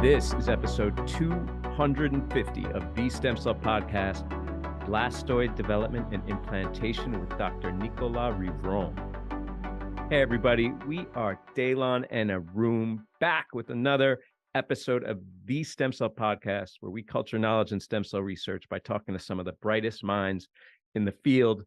This is episode 250 of the Stem Cell Podcast, Blastoid Development and Implantation with Dr. Nicolas Rivron. Hey, everybody, we are Daylon and Arum back with another episode of the Stem Cell Podcast, where we culture knowledge in stem cell research by talking to some of the brightest minds in the field.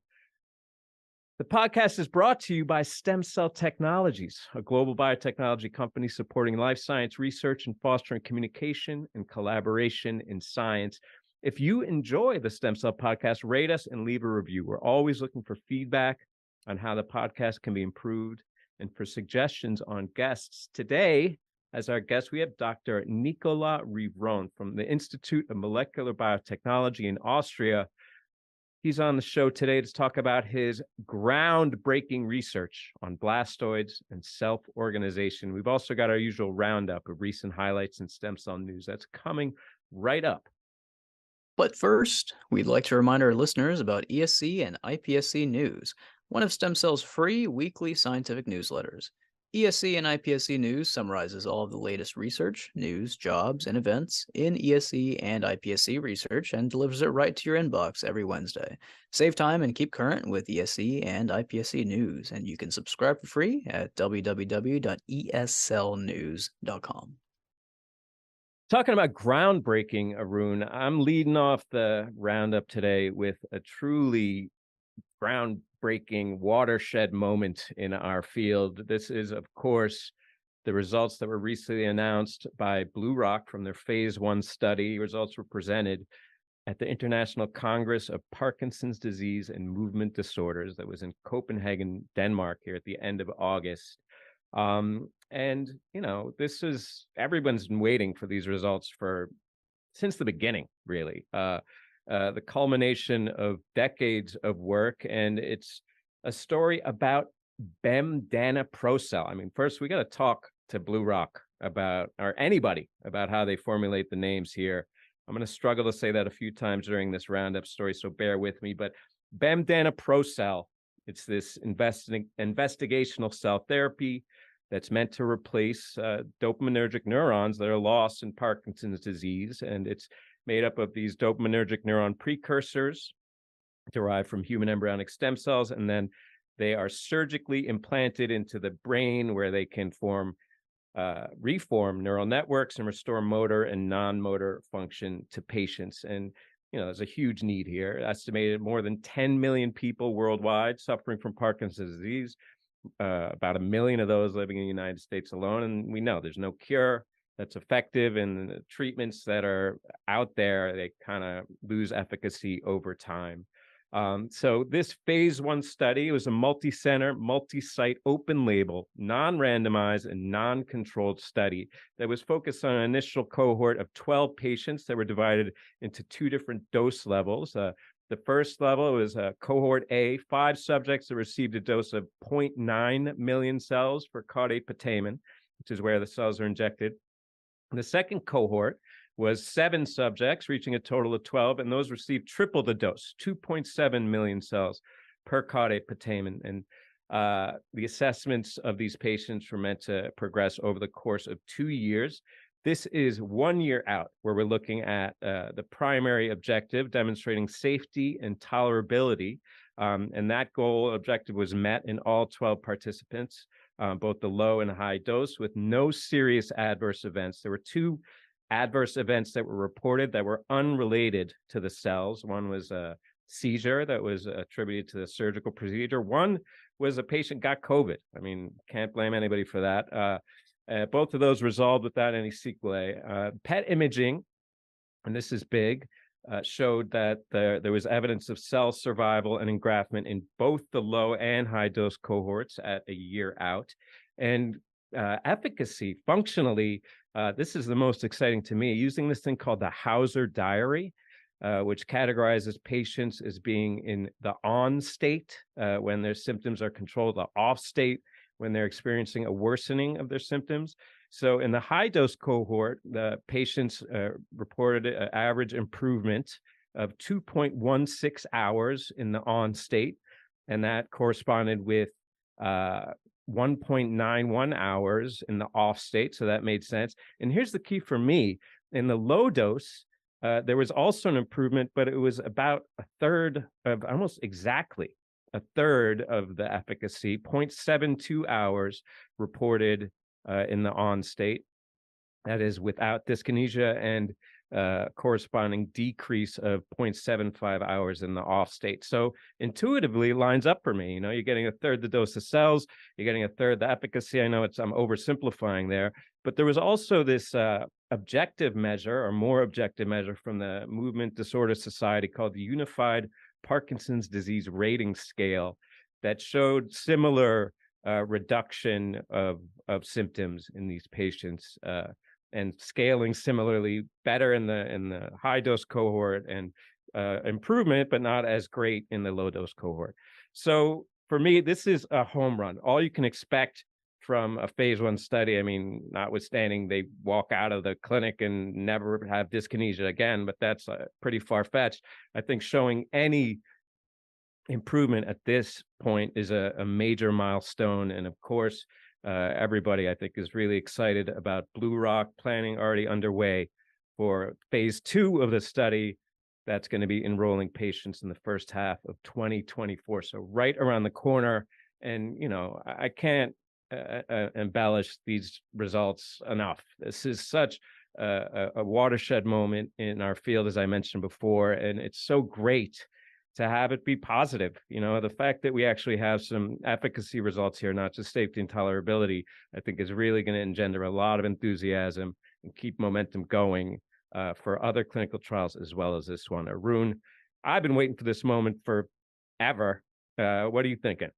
The podcast is brought to you by Stem Cell Technologies, a global biotechnology company supporting life science research and fostering communication and collaboration in science. If you enjoy the Stem Cell Podcast, rate us and leave a review. We're always looking for feedback on how the podcast can be improved and for suggestions on guests. Today, as our guest, we have Dr. Nicolas Rivron from the Institute of Molecular Biotechnology in Austria. He's on the show today to talk about his groundbreaking research on blastoids and self-organization. We've also got our usual roundup of recent highlights and stem cell news that's coming right up. But first, we'd like to remind our listeners about ESC and iPSC News, one of Stem Cell's free weekly scientific newsletters. ESC and iPSC News summarizes all of the latest research, news, jobs, and events in ESC and iPSC research and delivers it right to your inbox every Wednesday. Save time and keep current with ESC and iPSC News, and you can subscribe for free at www.escellnews.com. Talking about groundbreaking, Arun, I'm leading off the roundup today with a truly groundbreaking watershed moment in our field. This is, of course, the results that were recently announced by Blue Rock from their phase 1 study. Results were presented at the International Congress of Parkinson's Disease and Movement Disorders that was in Copenhagen, Denmark, here at the end of August. And, you know, this is, everyone's been waiting for these results since the beginning, really. The culmination of decades of work, and it's a story about bemdaneprocel. I mean, first we got to talk to Blue Rock about, or anybody, about how they formulate the names here. I'm going to struggle to say that a few times during this roundup story, so bear with me. But bemdaneprocel, it's this investigational cell therapy that's meant to replace dopaminergic neurons that are lost in Parkinson's disease. And it's made up of these dopaminergic neuron precursors derived from human embryonic stem cells. And then they are surgically implanted into the brain, where they can reform neural networks and restore motor and non-motor function to patients. And, you know, there's a huge need here. Estimated more than 10 million people worldwide suffering from Parkinson's disease. About 1 million of those living in the United States alone. And we know there's no cure that's effective, and the treatments that are out there, they kind of lose efficacy over time. So this phase 1 study was a multi-center, multi-site, open label, non-randomized and non-controlled study that was focused on an initial cohort of 12 patients that were divided into 2 different dose levels. The first level was cohort A, 5 subjects that received a dose of 0.9 million cells for caudate putamen, which is where the cells are injected. The second cohort was 7 subjects, reaching a total of 12, and those received triple the dose, 2.7 million cells per caudate putamen. And the assessments of these patients were meant to progress over the course of 2 years. This is 1 year out, where we're looking at the primary objective, demonstrating safety and tolerability. And that objective was met in all 12 participants, both the low and high dose, with no serious adverse events. There were 2 adverse events that were reported that were unrelated to the cells. One was a seizure that was attributed to the surgical procedure. One was a patient got COVID. I mean, can't blame anybody for that. Both of those resolved without any sequelae. PET imaging, and this is big, showed that there was evidence of cell survival and engraftment in both the low and high dose cohorts at a year out. And efficacy, functionally, this is the most exciting to me, using this thing called the Hauser diary, which categorizes patients as being in the on state when their symptoms are controlled, the off state when they're experiencing a worsening of their symptoms. So in the high dose cohort, the patients reported an average improvement of 2.16 hours in the on state, and that corresponded with 1.91 hours in the off state. So that made sense. And here's the key for me: in the low dose, there was also an improvement, but it was about a third of, almost exactly a third of the efficacy, 0.72 hours reported in the on state. That is without dyskinesia, and corresponding decrease of 0.75 hours in the off state. So intuitively lines up for me. You know, you're getting a third the dose of cells, you're getting a third the efficacy. I know I'm oversimplifying there, but there was also this objective measure, or more objective measure, from the Movement Disorder Society called the Unified Parkinson's Disease Rating Scale that showed similar reduction of symptoms in these patients. And scaling similarly better in the high dose cohort, and improvement, but not as great in the low dose cohort. So for me, this is a home run. All you can expect from a phase 1 study. I mean, notwithstanding they walk out of the clinic and never have dyskinesia again, but that's pretty far-fetched. I think showing any improvement at this point is a major milestone. And of course, everybody, I think, is really excited about Blue Rock, planning already underway for phase 2 of the study that's going to be enrolling patients in the first half of 2024. So right around the corner. And, you know, I can't embellish these results enough. This is such a watershed moment in our field, as I mentioned before, and it's so great to have it be positive. You know, the fact that we actually have some efficacy results here, not just safety and tolerability, I think is really going to engender a lot of enthusiasm and keep momentum going for other clinical trials as well as this one. Arun, I've been waiting for this moment forever. What are you thinking?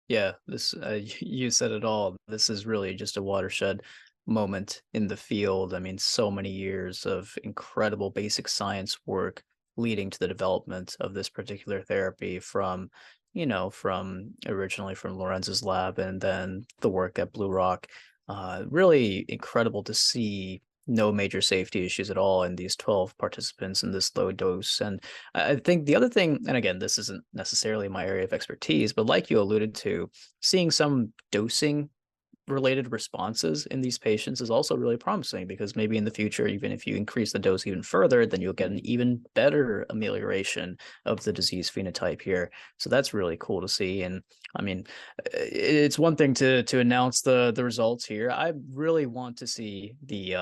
Yeah, this you said it all. This is really just a watershed moment in the field. I mean, so many years of incredible basic science work leading to the development of this particular therapy from, from originally from Lorenz's lab and then the work at Blue Rock. Really incredible to see no major safety issues at all in these 12 participants in this low dose. And I think the other thing, and again, this isn't necessarily my area of expertise, but like you alluded to, seeing some dosing related responses in these patients is also really promising, because maybe in the future, even if you increase the dose even further, then you'll get an even better amelioration of the disease phenotype here. So that's really cool to see. And I mean, it's one thing to announce the results here. I really want to see the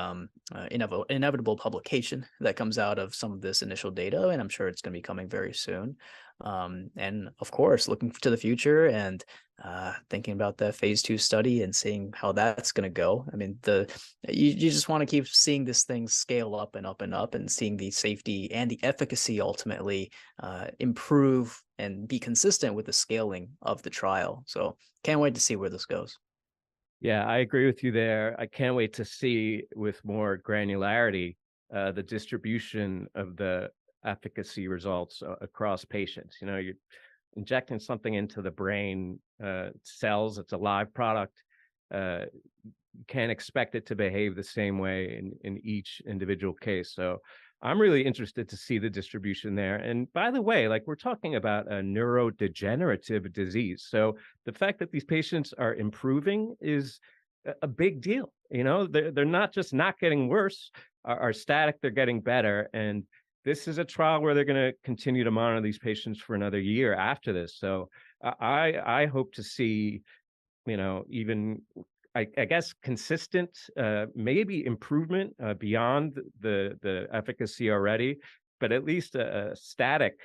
inevitable publication that comes out of some of this initial data, and I'm sure it's going to be coming very soon. And of course, looking to the future and thinking about that phase 2 study and seeing how that's going to go. I mean, you just want to keep seeing this thing scale up and up and up, and seeing the safety and the efficacy ultimately improve and be consistent with the scaling of the trial. So can't wait to see where this goes. Yeah, I agree with you there. I can't wait to see with more granularity the distribution of the efficacy results across patients. You know, you're injecting something into the brain cells. It's a live product. You can't expect it to behave the same way in each individual case. So I'm really interested to see the distribution there. And by the way, like, we're talking about a neurodegenerative disease. So the fact that these patients are improving is a big deal. You know, they're not just not getting worse, are static, they're getting better. And this is a trial where they're going to continue to monitor these patients for another year after this. So I hope to see, you know, even I guess consistent, maybe improvement beyond the efficacy already, but at least a static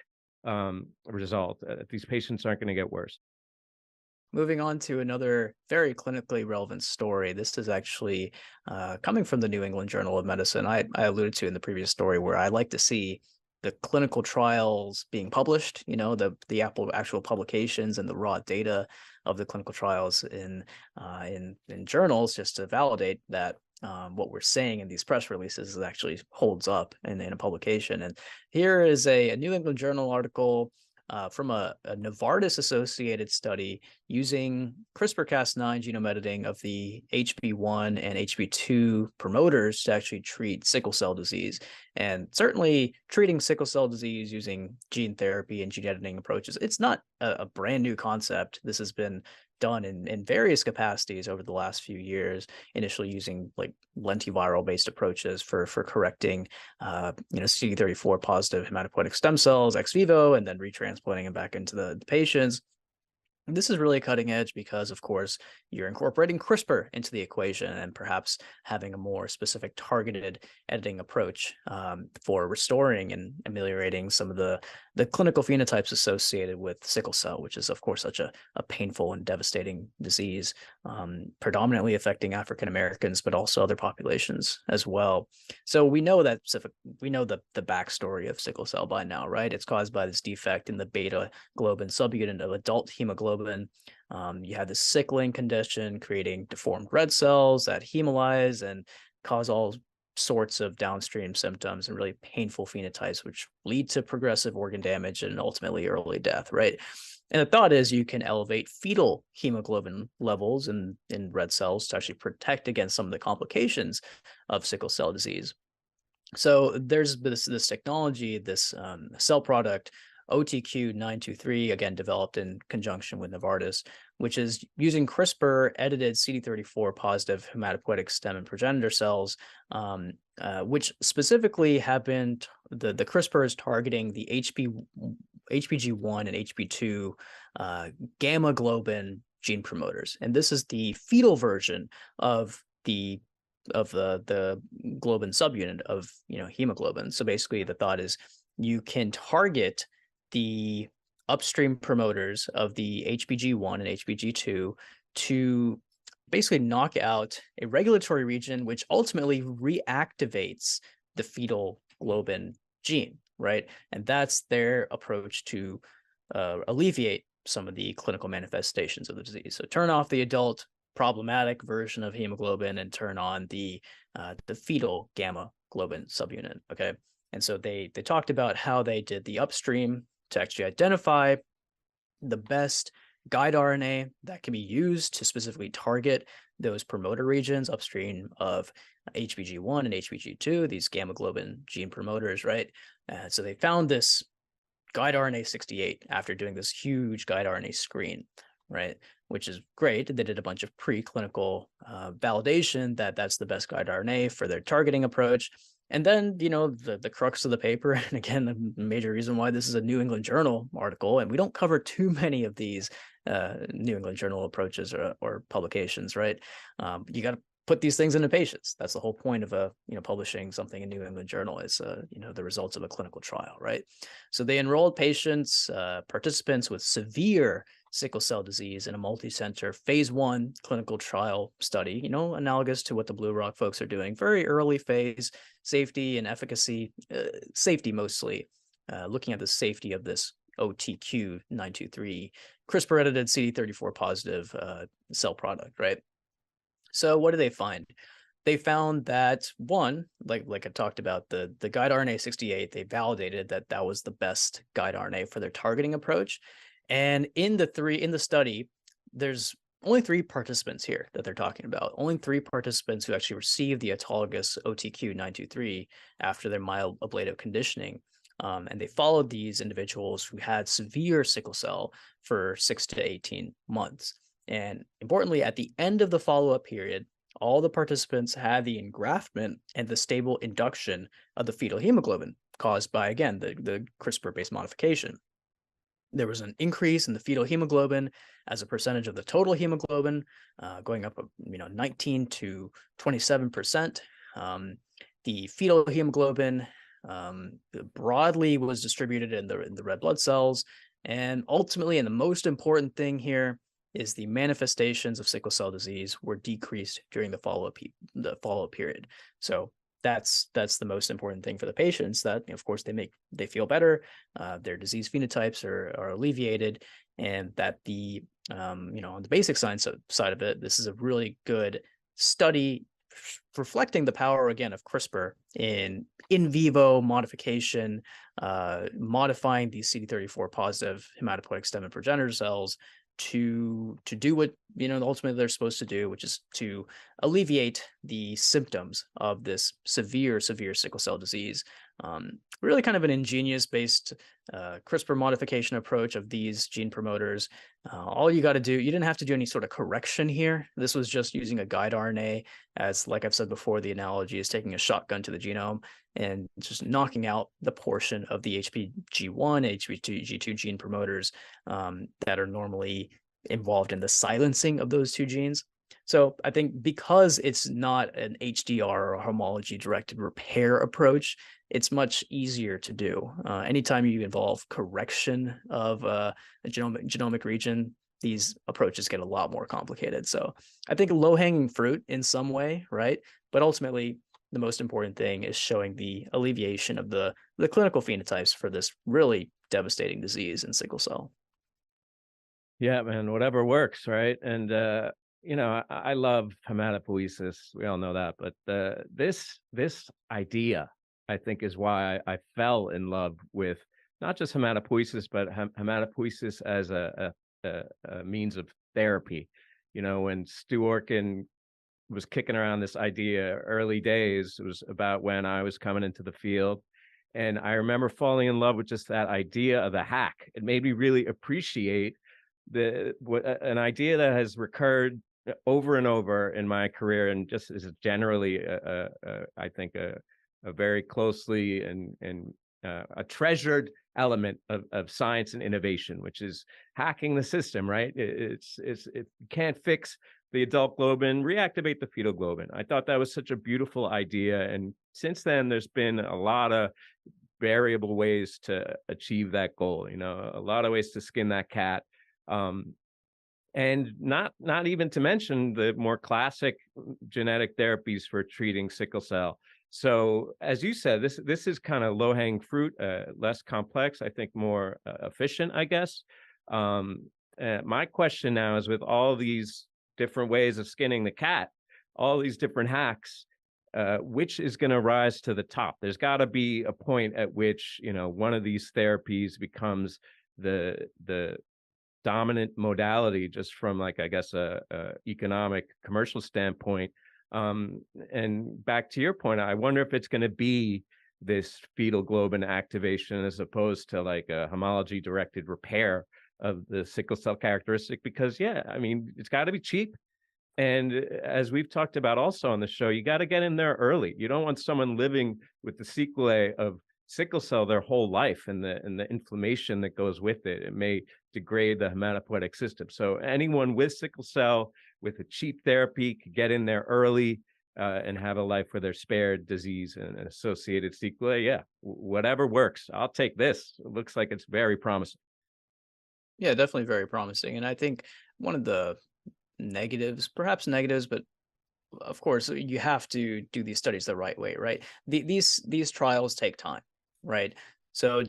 result. These patients aren't going to get worse. Moving on to another very clinically relevant story. This is actually coming from the New England Journal of Medicine. I alluded to in the previous story where I like to see the clinical trials being published, the actual publications and the raw data of the clinical trials in journals, just to validate that what we're saying in these press releases actually holds up in a publication. And here is a New England Journal article from a Novartis-associated study using CRISPR-Cas9 genome editing of the HB1 and HB2 promoters to actually treat sickle cell disease. And certainly treating sickle cell disease using gene therapy and gene editing approaches, it's not a brand new concept. This has been done in various capacities over the last few years, initially using like lentiviral based approaches for correcting CD34 positive hematopoietic stem cells ex vivo and then retransplanting them back into the patients. This is really cutting edge because, of course, you're incorporating CRISPR into the equation and perhaps having a more specific targeted editing approach for restoring and ameliorating some of the clinical phenotypes associated with sickle cell, which is, of course, such a painful and devastating disease, predominantly affecting African Americans, but also other populations as well. So we know that we know the backstory of sickle cell by now, right? It's caused by this defect in the beta globin subunit of adult hemoglobin. You have this sickling condition creating deformed red cells that hemolyze and cause all sorts of downstream symptoms and really painful phenotypes, which lead to progressive organ damage and ultimately early death, right? And the thought is you can elevate fetal hemoglobin levels in red cells to actually protect against some of the complications of sickle cell disease. So there's this technology, this cell product, OTQ-923, again, developed in conjunction with Novartis, which is using CRISPR-edited CD34 positive hematopoietic stem and progenitor cells, which specifically have been, the CRISPR is targeting the HPG1 and HB2 gamma globin gene promoters. And this is the fetal version of the globin subunit of hemoglobin. So basically the thought is you can target the upstream promoters of the HBG1 and HBG2 to basically knock out a regulatory region which ultimately reactivates the fetal globin gene, right? And that's their approach to alleviate some of the clinical manifestations of the disease. So turn off the adult problematic version of hemoglobin and turn on the fetal gamma globin subunit, okay? And so they talked about how they did the upstream to actually identify the best guide RNA that can be used to specifically target those promoter regions upstream of HBG1 and HBG2, these gamma globin gene promoters, right? So they found this guide RNA 68 after doing this huge guide RNA screen, right? Which is great. They did a bunch of preclinical validation that that's the best guide RNA for their targeting approach. And then, the crux of the paper, and again, the major reason why this is a New England Journal article, and we don't cover too many of these New England Journal approaches or publications, right? You got to put these things into patients. That's the whole point of publishing something in New England Journal is the results of a clinical trial, right? So they enrolled patients, participants with severe sickle cell disease in a multi-center phase 1 clinical trial study, analogous to what the Blue Rock folks are doing. Very early phase, safety and efficacy, safety mostly, looking at the safety of this OTQ-923 CRISPR-edited CD34 positive cell product, right? So what do they find? They found that one, like I talked about, the guide RNA 68, they validated that that was the best guide RNA for their targeting approach. And in the study, there's only 3 participants here that they're talking about. Only 3 participants who actually received the autologous OTQ-923 after their mild ablative conditioning. And they followed these individuals who had severe sickle cell for 6 to 18 months. And importantly, at the end of the follow-up period, all the participants had the engraftment and the stable induction of the fetal hemoglobin caused by, again, the CRISPR-based modification. There was an increase in the fetal hemoglobin as a percentage of the total hemoglobin, going up, 19 to 27%. The fetal hemoglobin broadly was distributed in the red blood cells, and ultimately, and the most important thing here, is the manifestations of sickle cell disease were decreased during the follow-up period. So that's the most important thing for the patients, that of course they feel better, their disease phenotypes are alleviated, and that on the basic science side of it, this is a really good study reflecting the power again of CRISPR in vivo modification, modifying these CD34 positive hematopoietic stem and progenitor cells to do what ultimately they're supposed to do, which is to alleviate the symptoms of this severe sickle cell disease Really kind of an ingenious based CRISPR modification approach of these gene promoters. All you got to do, you didn't have to do any sort of correction here. This was just using a guide RNA, as like I've said before, the analogy is taking a shotgun to the genome and just knocking out the portion of the HPG1, HPG2 gene promoters that are normally involved in the silencing of those two genes. So I think because it's not an HDR or homology directed repair approach, it's much easier to do. Anytime you involve correction of a genomic region, these approaches get a lot more complicated. So I think low hanging fruit in some way, right? But ultimately, the most important thing is showing the alleviation of the clinical phenotypes for this really devastating disease in sickle cell. Yeah, man, whatever works, right? And I love hematopoiesis. We all know that, but this idea, I think, is why I fell in love with not just hematopoiesis, but hematopoiesis as a means of therapy. When Stu Orkin was kicking around this idea early days, it was about when I was coming into the field. And I remember falling in love with just that idea of the hack. It made me really appreciate an idea that has recurred over and over in my career, and just is generally I think a very closely and a treasured element of science and innovation, which is hacking the system. Right? It can't fix the adult globin, reactivate the fetal globin. I thought that was such a beautiful idea, and since then there's been a lot of variable ways to achieve that goal. A lot of ways to skin that cat. And not even to mention the more classic genetic therapies for treating sickle cell. So as you said, this is kind of low hanging fruit, less complex, I think more efficient, I guess. My question now is, with all these different ways of skinning the cat, all these different hacks, which is going to rise to the top? There's got to be a point at which one of these therapies becomes the dominant modality, just from, like, I guess a economic commercial standpoint. And back to your point, I wonder if it's going to be this fetal globin activation as opposed to like a homology directed repair of the sickle cell characteristic, because I mean, it's got to be cheap. And as we've talked about also on the show, you got to get in there early. You don't want someone living with the sequelae of sickle cell their whole life, and the inflammation that goes with it. It may degrade the hematopoietic system. So anyone with sickle cell with a cheap therapy could get in there early and have a life where they're spared disease and associated sequelae. Yeah, whatever works. I'll take this. It looks like it's very promising. Yeah, definitely very promising. And I think one of the negatives, perhaps negatives, but of course you have to do these studies the right way, right? These trials take time, right? So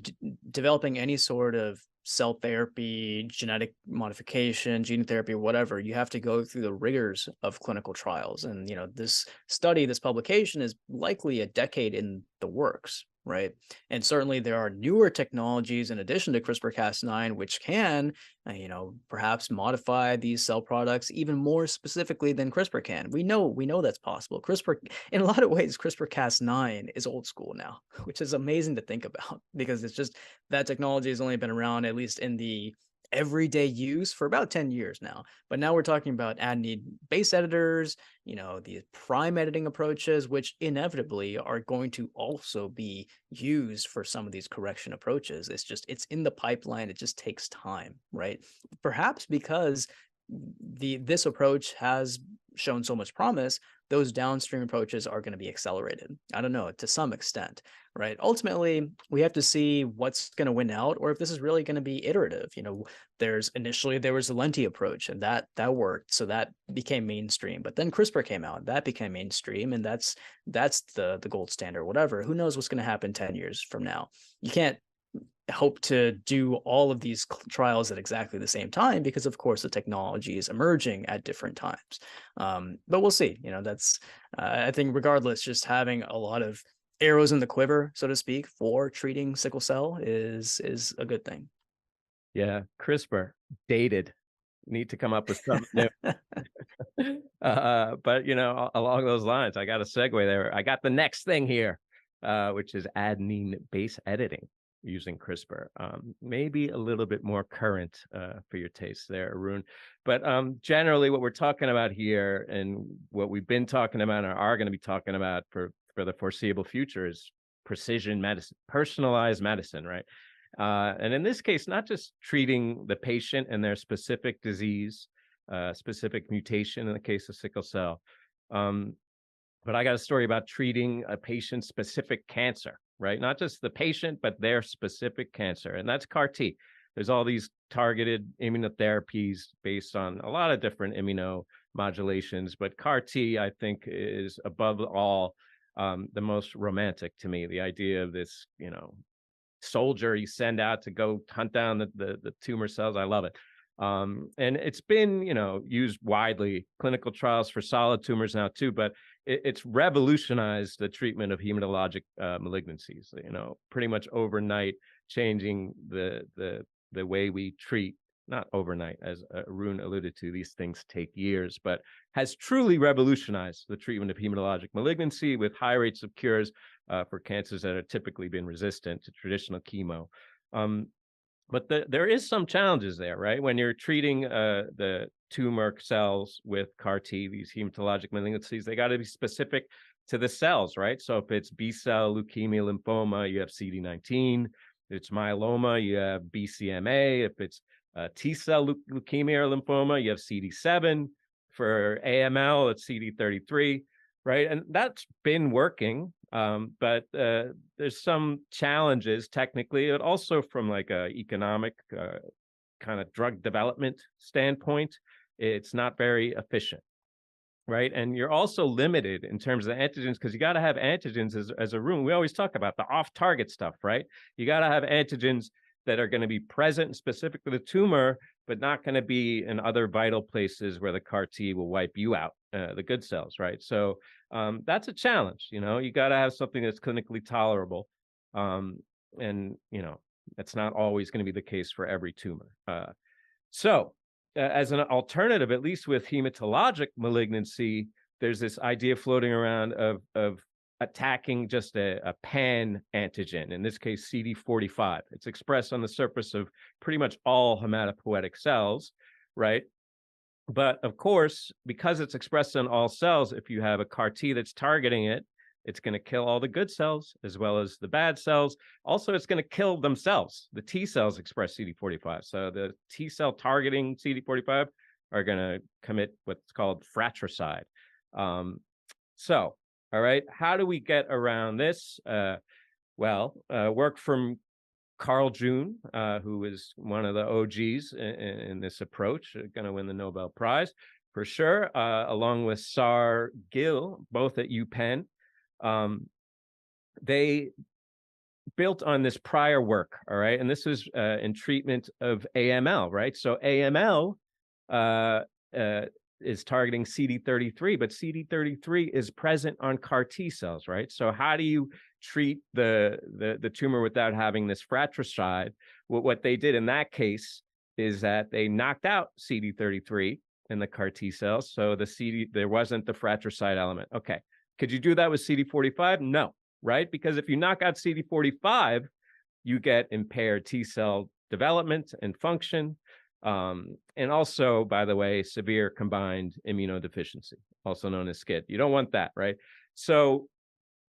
developing any sort of cell therapy, genetic modification, gene therapy, whatever, you have to go through the rigors of clinical trials. And this study, this publication is likely a decade in the works, right? And certainly there are newer technologies in addition to CRISPR-Cas9 which can perhaps modify these cell products even more specifically than CRISPR can. We know that's possible. CRISPR, in a lot of ways, CRISPR-Cas9 is old school now, which is amazing to think about, because it's just that technology has only been around, at least in the everyday use, for about 10 years now. But now we're talking about adenine base editors, the prime editing approaches, which inevitably are going to also be used for some of these correction approaches. It's in the pipeline. It just takes time, right? Perhaps because this approach has shown so much promise, those downstream approaches are going to be accelerated. I don't know, to some extent, right? Ultimately, we have to see what's going to win out, or if this is really going to be iterative. There was the Lenti approach, and that worked, so that became mainstream. But then CRISPR came out, that became mainstream, and that's the gold standard. Whatever, who knows what's going to happen 10 years from now? You can't hope to do all of these trials at exactly the same time, because of course the technology is emerging at different times. But we'll see. That's I think regardless, just having a lot of arrows in the quiver, so to speak, for treating sickle cell is a good thing. Yeah, CRISPR, dated. Need to come up with something new. But along those lines, I got a segue there. I got the next thing here. which is adenine base editing using CRISPR. Maybe a little bit more current for your taste there, Arun. But generally, what we're talking about here and what we've been talking about and are going to be talking about for the foreseeable future is precision medicine, personalized medicine, right? And in this case, not just treating the patient and their specific disease, specific mutation in the case of sickle cell, um, but I got a story about treating a patient's specific cancer, right? Not just the patient, but their specific cancer. And that's CAR T. There's all these targeted immunotherapies based on a lot of different immunomodulations, but CAR T, I think, is above all the most romantic to me. The idea of this, soldier you send out to go hunt down the tumor cells. I love it. And it's been, used widely, clinical trials for solid tumors now too, but it's revolutionized the treatment of hematologic malignancies, pretty much overnight, changing the way we treat, not overnight, as Arun alluded to, these things take years, but has truly revolutionized the treatment of hematologic malignancy with high rates of cures for cancers that have typically been resistant to traditional chemo. But there is some challenges there, right? When you're treating the tumor cells with CAR T, these hematologic malignancies, they got to be specific to the cells, right? So if it's B cell leukemia, lymphoma, you have CD19. If it's myeloma, you have BCMA. If it's T cell leukemia or lymphoma, you have CD7. For AML, it's CD33, right? And that's been working. But there's some challenges technically, but also from like a economic kind of drug development standpoint, it's not very efficient, right? And you're also limited in terms of the antigens because you got to have antigens as a room. We always talk about the off-target stuff, right? You got to have antigens that are going to be present specific to the tumor, but not going to be in other vital places where the CAR T will wipe you out, the good cells, right? So that's a challenge. You got to have something that's clinically tolerable, and that's not always going to be the case for every tumor. So, as an alternative, at least with hematologic malignancy, there's this idea floating around of attacking just a pan antigen, in this case CD45. It's expressed on the surface of pretty much all hematopoietic cells, right? But of course, because it's expressed on all cells, if you have a CAR T that's targeting it, it's going to kill all the good cells as well as the bad cells. Also, it's going to kill themselves. The T cells express CD45. So the T cell targeting CD45 are going to commit what's called fratricide. All right, how do we get around this? Work from Carl June, who is one of the OGs in this approach, going to win the Nobel Prize for sure, along with Sar Gill, both at UPenn. They built on this prior work, all right? And this was in treatment of AML, right? So AML is targeting CD33, but CD33 is present on CAR T cells, right? So how do you treat the tumor without having this fratricide? What they did in that case is that they knocked out CD33 in the CAR T cells, so there wasn't the fratricide element. Okay, could you do that with CD45? No, right? Because if you knock out CD45, you get impaired T cell development and function. And also, by the way, severe combined immunodeficiency, also known as SCID. You don't want that, right? So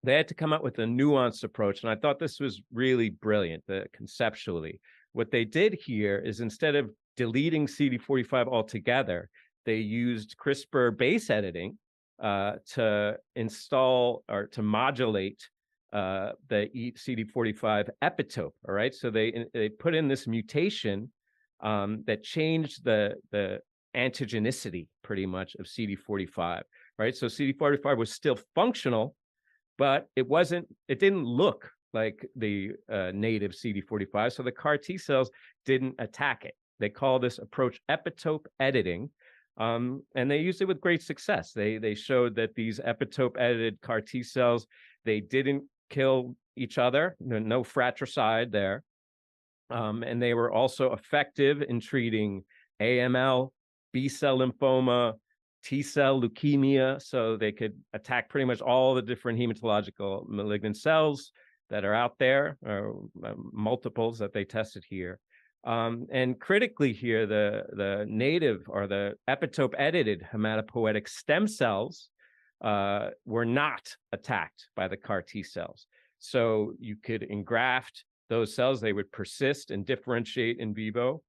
they had to come up with a nuanced approach. And I thought this was really brilliant, conceptually. What they did here is instead of deleting CD45 altogether, they used CRISPR base editing to install or to modulate the CD45 epitope, all right? So they put in this mutation that changed the antigenicity pretty much of CD45, right? So CD45 was still functional, but it didn't look like the native CD45. So the CAR T cells didn't attack it. They call this approach epitope editing. And they used it with great success. They showed that these epitope edited CAR T cells, they didn't kill each other, no fratricide there. And they were also effective in treating AML, B cell lymphoma, T cell leukemia, so they could attack pretty much all the different hematological malignant cells that are out there, or multiples that they tested here. And critically here, the native or the epitope edited hematopoietic stem cells were not attacked by the CAR T cells. So you could engraft those cells, they would persist and differentiate in vivo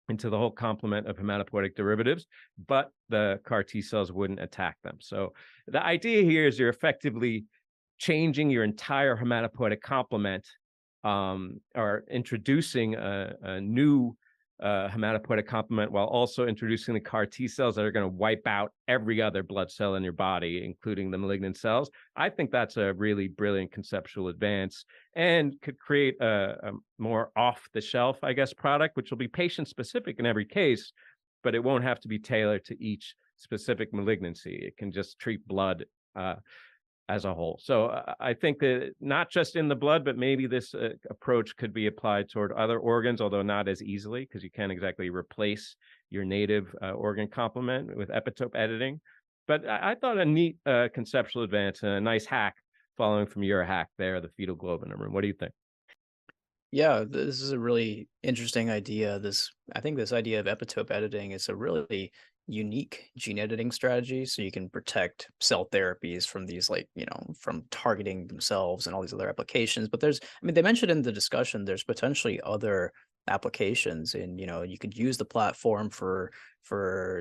into the whole complement of hematopoietic derivatives, but the CAR T cells wouldn't attack them. So the idea here is you're effectively changing your entire hematopoietic complement, or introducing a new hematopoietic complement while also introducing the CAR T cells that are going to wipe out every other blood cell in your body, including the malignant cells. I think that's a really brilliant conceptual advance and could create a more off-the-shelf, I guess, product, which will be patient-specific in every case, but it won't have to be tailored to each specific malignancy. It can just treat blood as a whole. So I think that not just in the blood, but maybe this approach could be applied toward other organs, although not as easily, because you can't exactly replace your native organ complement with epitope editing. But I thought a neat conceptual advance and a nice hack following from your hack there, the fetal globin room. What do you think? Yeah, this is a really interesting idea. I think this idea of epitope editing is a really unique gene editing strategy. So you can protect cell therapies from these, like, from targeting themselves and all these other applications. But they mentioned in the discussion, there's potentially other applications, and you could use the platform for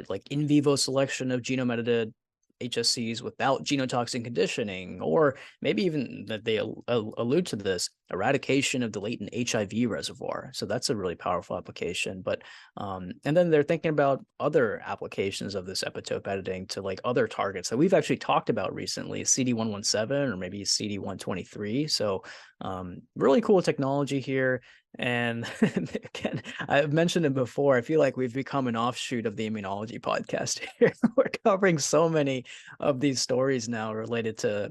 like in vivo selection of genome edited HSCs without genotoxin conditioning, or maybe even that they allude to this eradication of the latent HIV reservoir. So that's a really powerful application. But and then they're thinking about other applications of this epitope editing to like other targets that we've actually talked about recently, CD117 or maybe CD123. So really cool technology here. And again, I've mentioned it before. I feel like we've become an offshoot of the immunology podcast here. We're covering so many of these stories now related to,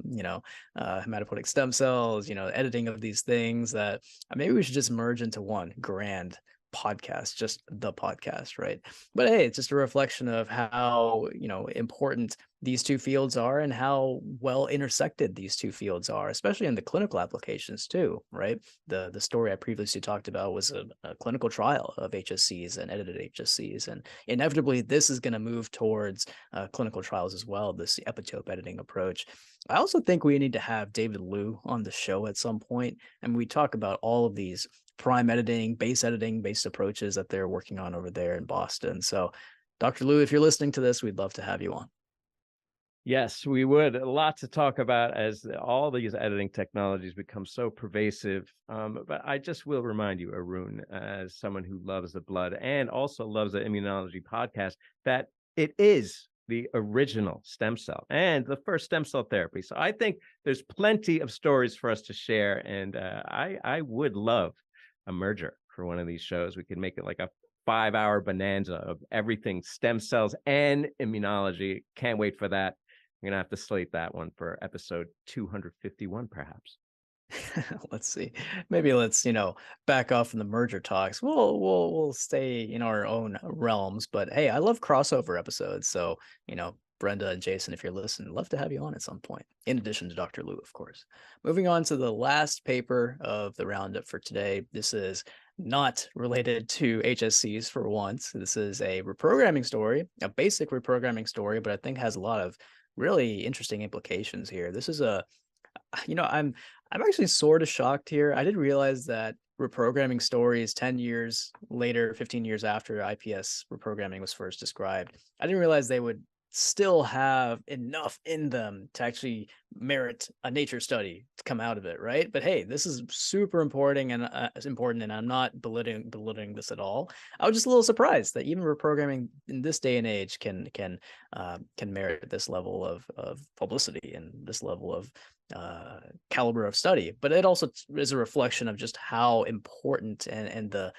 hematopoietic stem cells, editing of these things, that maybe we should just merge into one grand podcast, just the podcast, right? But hey, it's just a reflection of how, important these two fields are and how well intersected these two fields are, especially in the clinical applications too, right? The story I previously talked about was a clinical trial of HSCs and edited HSCs, and inevitably this is going to move towards clinical trials as well, this epitope editing approach. I also think we need to have David Liu on the show at some point, and we talk about all of these prime editing based approaches that they're working on over there in Boston. So Dr. Liu, if you're listening to this, we'd love to have you on. Yes, we would. A lot to talk about as all these editing technologies become so pervasive. But I just will remind you, Arun, as someone who loves the blood and also loves the immunology podcast, that it is the original stem cell and the first stem cell therapy. So I think there's plenty of stories for us to share. And I would love a merger for one of these shows. We could make it like a 5-hour bonanza of everything stem cells and immunology. Can't wait for that. I'm gonna have to slate that one for episode 251, perhaps. Let's see. Maybe let's, back off from the merger talks. We'll stay in our own realms. But hey, I love crossover episodes. So, Brenda and Jason, if you're listening, love to have you on at some point, in addition to Dr. Liu, of course. Moving on to the last paper of the roundup for today. This is not related to HSCs for once. This is a reprogramming story, a basic reprogramming story, but I think has a lot of really interesting implications here. This is I'm actually sort of shocked here. I didn't realize that reprogramming stories 10 years later, 15 years after IPS reprogramming was first described, I didn't realize they would still have enough in them to actually merit a nature study to come out of it, right? But hey, this is super important, and I'm not belittling this at all. I was just a little surprised that even reprogramming in this day and age can merit this level of publicity and this level of caliber of study. But it also is a reflection of just how important and the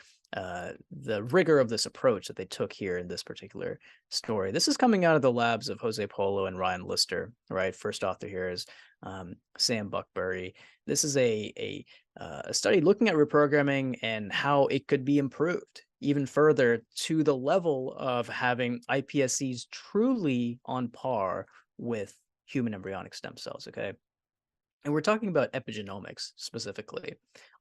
rigor of this approach that they took here in this particular story. This is coming out of the labs of Jose Polo and Ryan Lister, right? First author here is Sam Buckberry. This is a study looking at reprogramming and how it could be improved. even further to the level of having iPSCs truly on par with human embryonic stem cells. Okay. And we're talking about epigenomics specifically.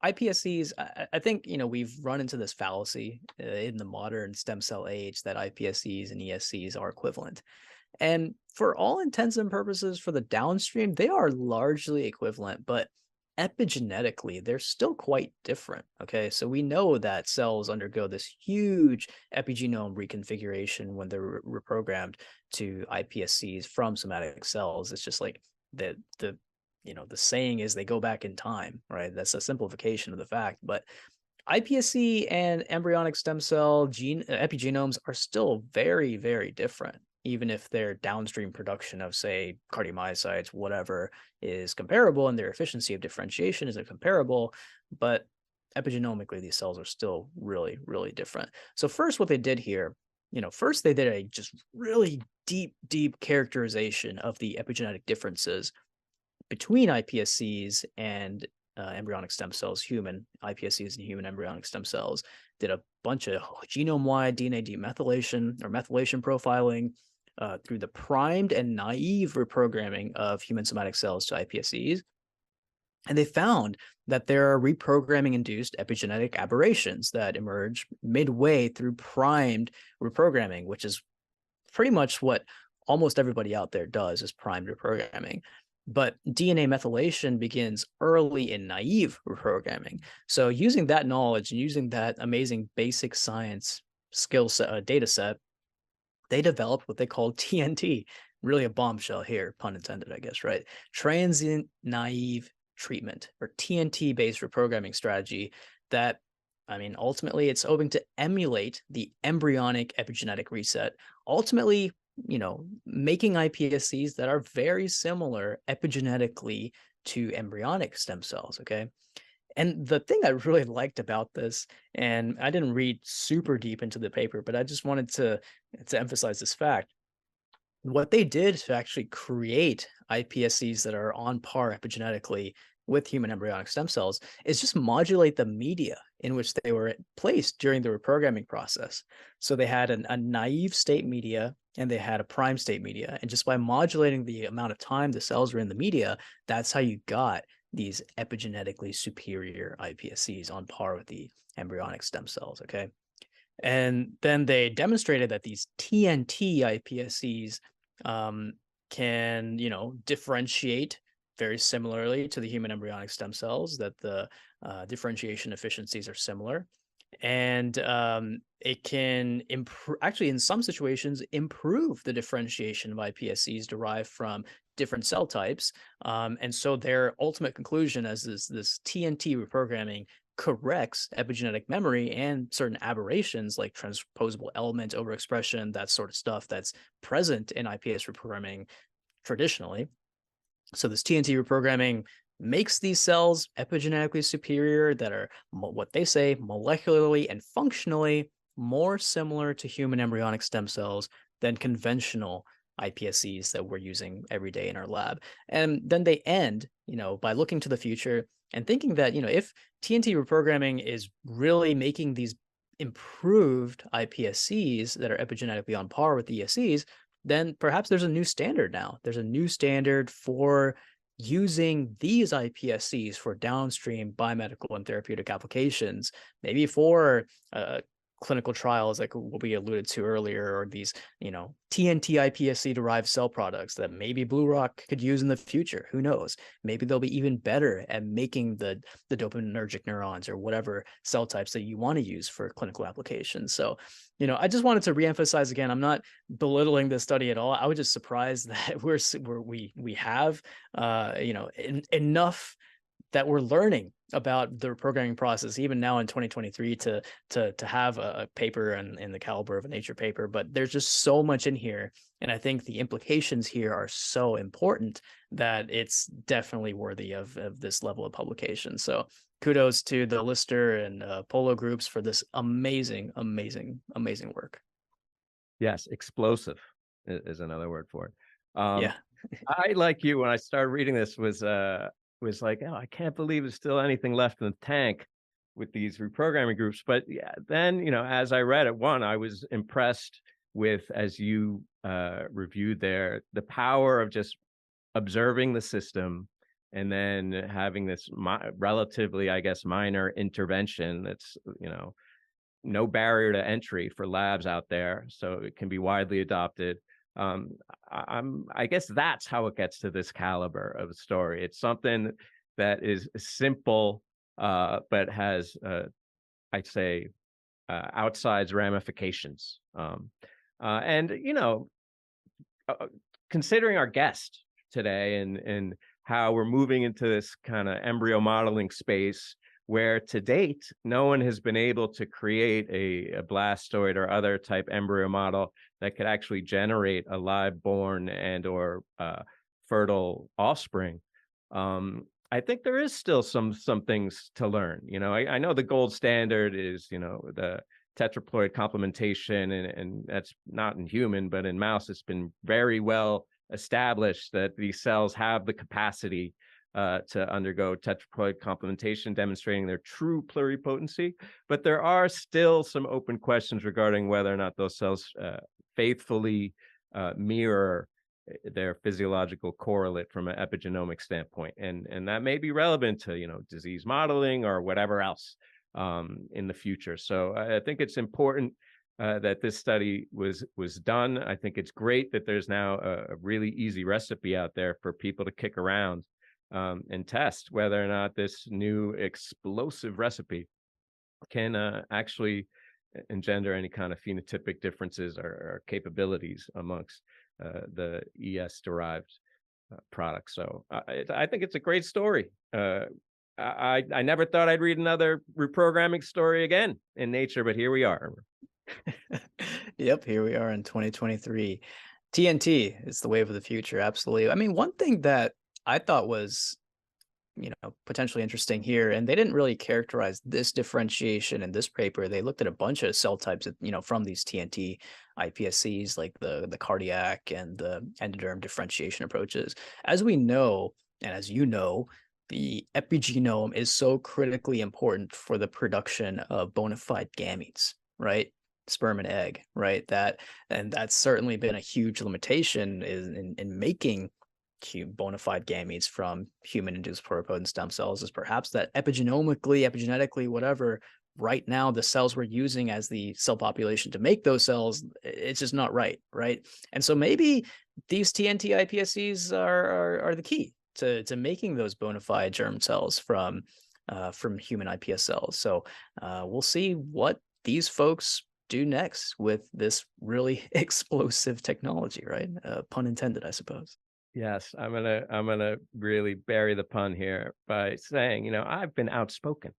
iPSCs, I think, we've run into this fallacy in the modern stem cell age that iPSCs and ESCs are equivalent. And for all intents and purposes, for the downstream, they are largely equivalent, but epigenetically, they're still quite different. Okay. So we know that cells undergo this huge epigenome reconfiguration when they're reprogrammed to iPSCs from somatic cells. It's just like the saying is they go back in time, right? That's a simplification of the fact. But iPSC and embryonic stem cell epigenomes are still very, very different, even if their downstream production of, say, cardiomyocytes, whatever, is comparable and their efficiency of differentiation is comparable. But epigenomically, these cells are still really, really different. So first, what they did here, first they did a just really deep, deep characterization of the epigenetic differences between iPSCs and embryonic stem cells, human iPSCs and human embryonic stem cells, did a bunch of genome-wide DNA demethylation or methylation profiling through the primed and naive reprogramming of human somatic cells to iPSCs. And they found that there are reprogramming-induced epigenetic aberrations that emerge midway through primed reprogramming, which is pretty much what almost everybody out there does, is primed reprogramming. But DNA methylation begins early in naive reprogramming. So using that knowledge and using that amazing basic science skill set, data set, they developed what they call TNT, really a bombshell here, pun intended, I guess, right? Transient naive treatment, or TNT-based reprogramming strategy that, ultimately it's hoping to emulate the embryonic epigenetic reset, ultimately making iPSCs that are very similar epigenetically to embryonic stem cells. Okay. And the thing I really liked about this, and I didn't read super deep into the paper, but I just wanted to emphasize this fact. What they did to actually create iPSCs that are on par epigenetically with human embryonic stem cells is just modulate the media in which they were placed during the reprogramming process. So they had a naive state media and they had a prime state media. And just by modulating the amount of time the cells were in the media, that's how you got these epigenetically superior iPSCs on par with the embryonic stem cells. Okay. And then they demonstrated that these TNT iPSCs can, differentiate very similarly to the human embryonic stem cells, that the differentiation efficiencies are similar. And it can actually, in some situations, improve the differentiation of iPSCs derived from different cell types. And so their ultimate conclusion as this TNT reprogramming corrects epigenetic memory and certain aberrations like transposable element overexpression, that sort of stuff that's present in IPS reprogramming traditionally. So this TNT reprogramming makes these cells epigenetically superior, that are what they say molecularly and functionally more similar to human embryonic stem cells than conventional iPSCs that we're using every day in our lab. And then they end, by looking to the future and thinking that, if TNT reprogramming is really making these improved iPSCs that are epigenetically on par with ESCs, then perhaps there's a new standard now. There's a new standard for using these iPSCs for downstream biomedical and therapeutic applications, maybe for clinical trials like what we alluded to earlier, or these, TNT iPSC derived cell products that maybe Blue Rock could use in the future. Who knows? Maybe they'll be even better at making the dopaminergic neurons or whatever cell types that you want to use for clinical applications. So, I just wanted to reemphasize again, I'm not belittling this study at all. I was just surprised that we have, enough that we're learning about the programming process, even now in 2023, to have a paper in the caliber of a Nature paper. But there's just so much in here, and I think the implications here are so important that it's definitely worthy of this level of publication. So kudos to the Lister and Polo groups for this amazing, amazing, amazing work. Yes, explosive is another word for it. Yeah. I, like you, when I started reading this, was like, oh, I can't believe there's still anything left in the tank. with these reprogramming groups. But yeah, then, as I read it, I was impressed with, as you reviewed there, the power of just observing the system and then having this relatively, I guess, minor intervention that's, no barrier to entry for labs out there, so it can be widely adopted. Um, I guess that's how it gets to this caliber of a story. It's something that is simple, but has, I'd say, outsized ramifications. And considering our guest today and how we're moving into this kind of embryo modeling space where to date no one has been able to create a blastoid or other type embryo model that could actually generate a live born and or fertile offspring. I think there is still some things to learn. I know the gold standard is the tetraploid complementation, and that's not in human, but in mouse, it's been very well established that these cells have the capacity to undergo tetraploid complementation, demonstrating their true pluripotency. But there are still some open questions regarding whether or not those cells faithfully mirror their physiological correlate from an epigenomic standpoint, and that may be relevant to disease modeling or whatever else in the future. So I think it's important that this study was done. I think it's great that there's now a really easy recipe out there for people to kick around and test whether or not this new explosive recipe can actually engender any kind of phenotypic differences or capabilities amongst the ES-derived products. So I think it's a great story. I never thought I'd read another reprogramming story again in Nature, but here we are. Yep, here we are in 2023. TNT is the wave of the future, absolutely. I mean, one thing that I thought was, potentially interesting here, and they didn't really characterize this differentiation in this paper. They looked at a bunch of cell types, from these TNT iPSCs, like the cardiac and the endoderm differentiation approaches. As we know, and as you know, the epigenome is so critically important for the production of bona fide gametes, right? Sperm and egg, right? And that's certainly been a huge limitation in making bona fide gametes from human-induced pluripotent stem cells, is perhaps that epigenetically, whatever, right now the cells we're using as the cell population to make those cells, it's just not right? And so maybe these TNT iPSCs are the key to making those bona fide germ cells from human iPS cells. So we'll see what these folks do next with this really explosive technology, right? Pun intended, I suppose. Yes, I'm gonna really bury the pun here by saying, I've been outspoken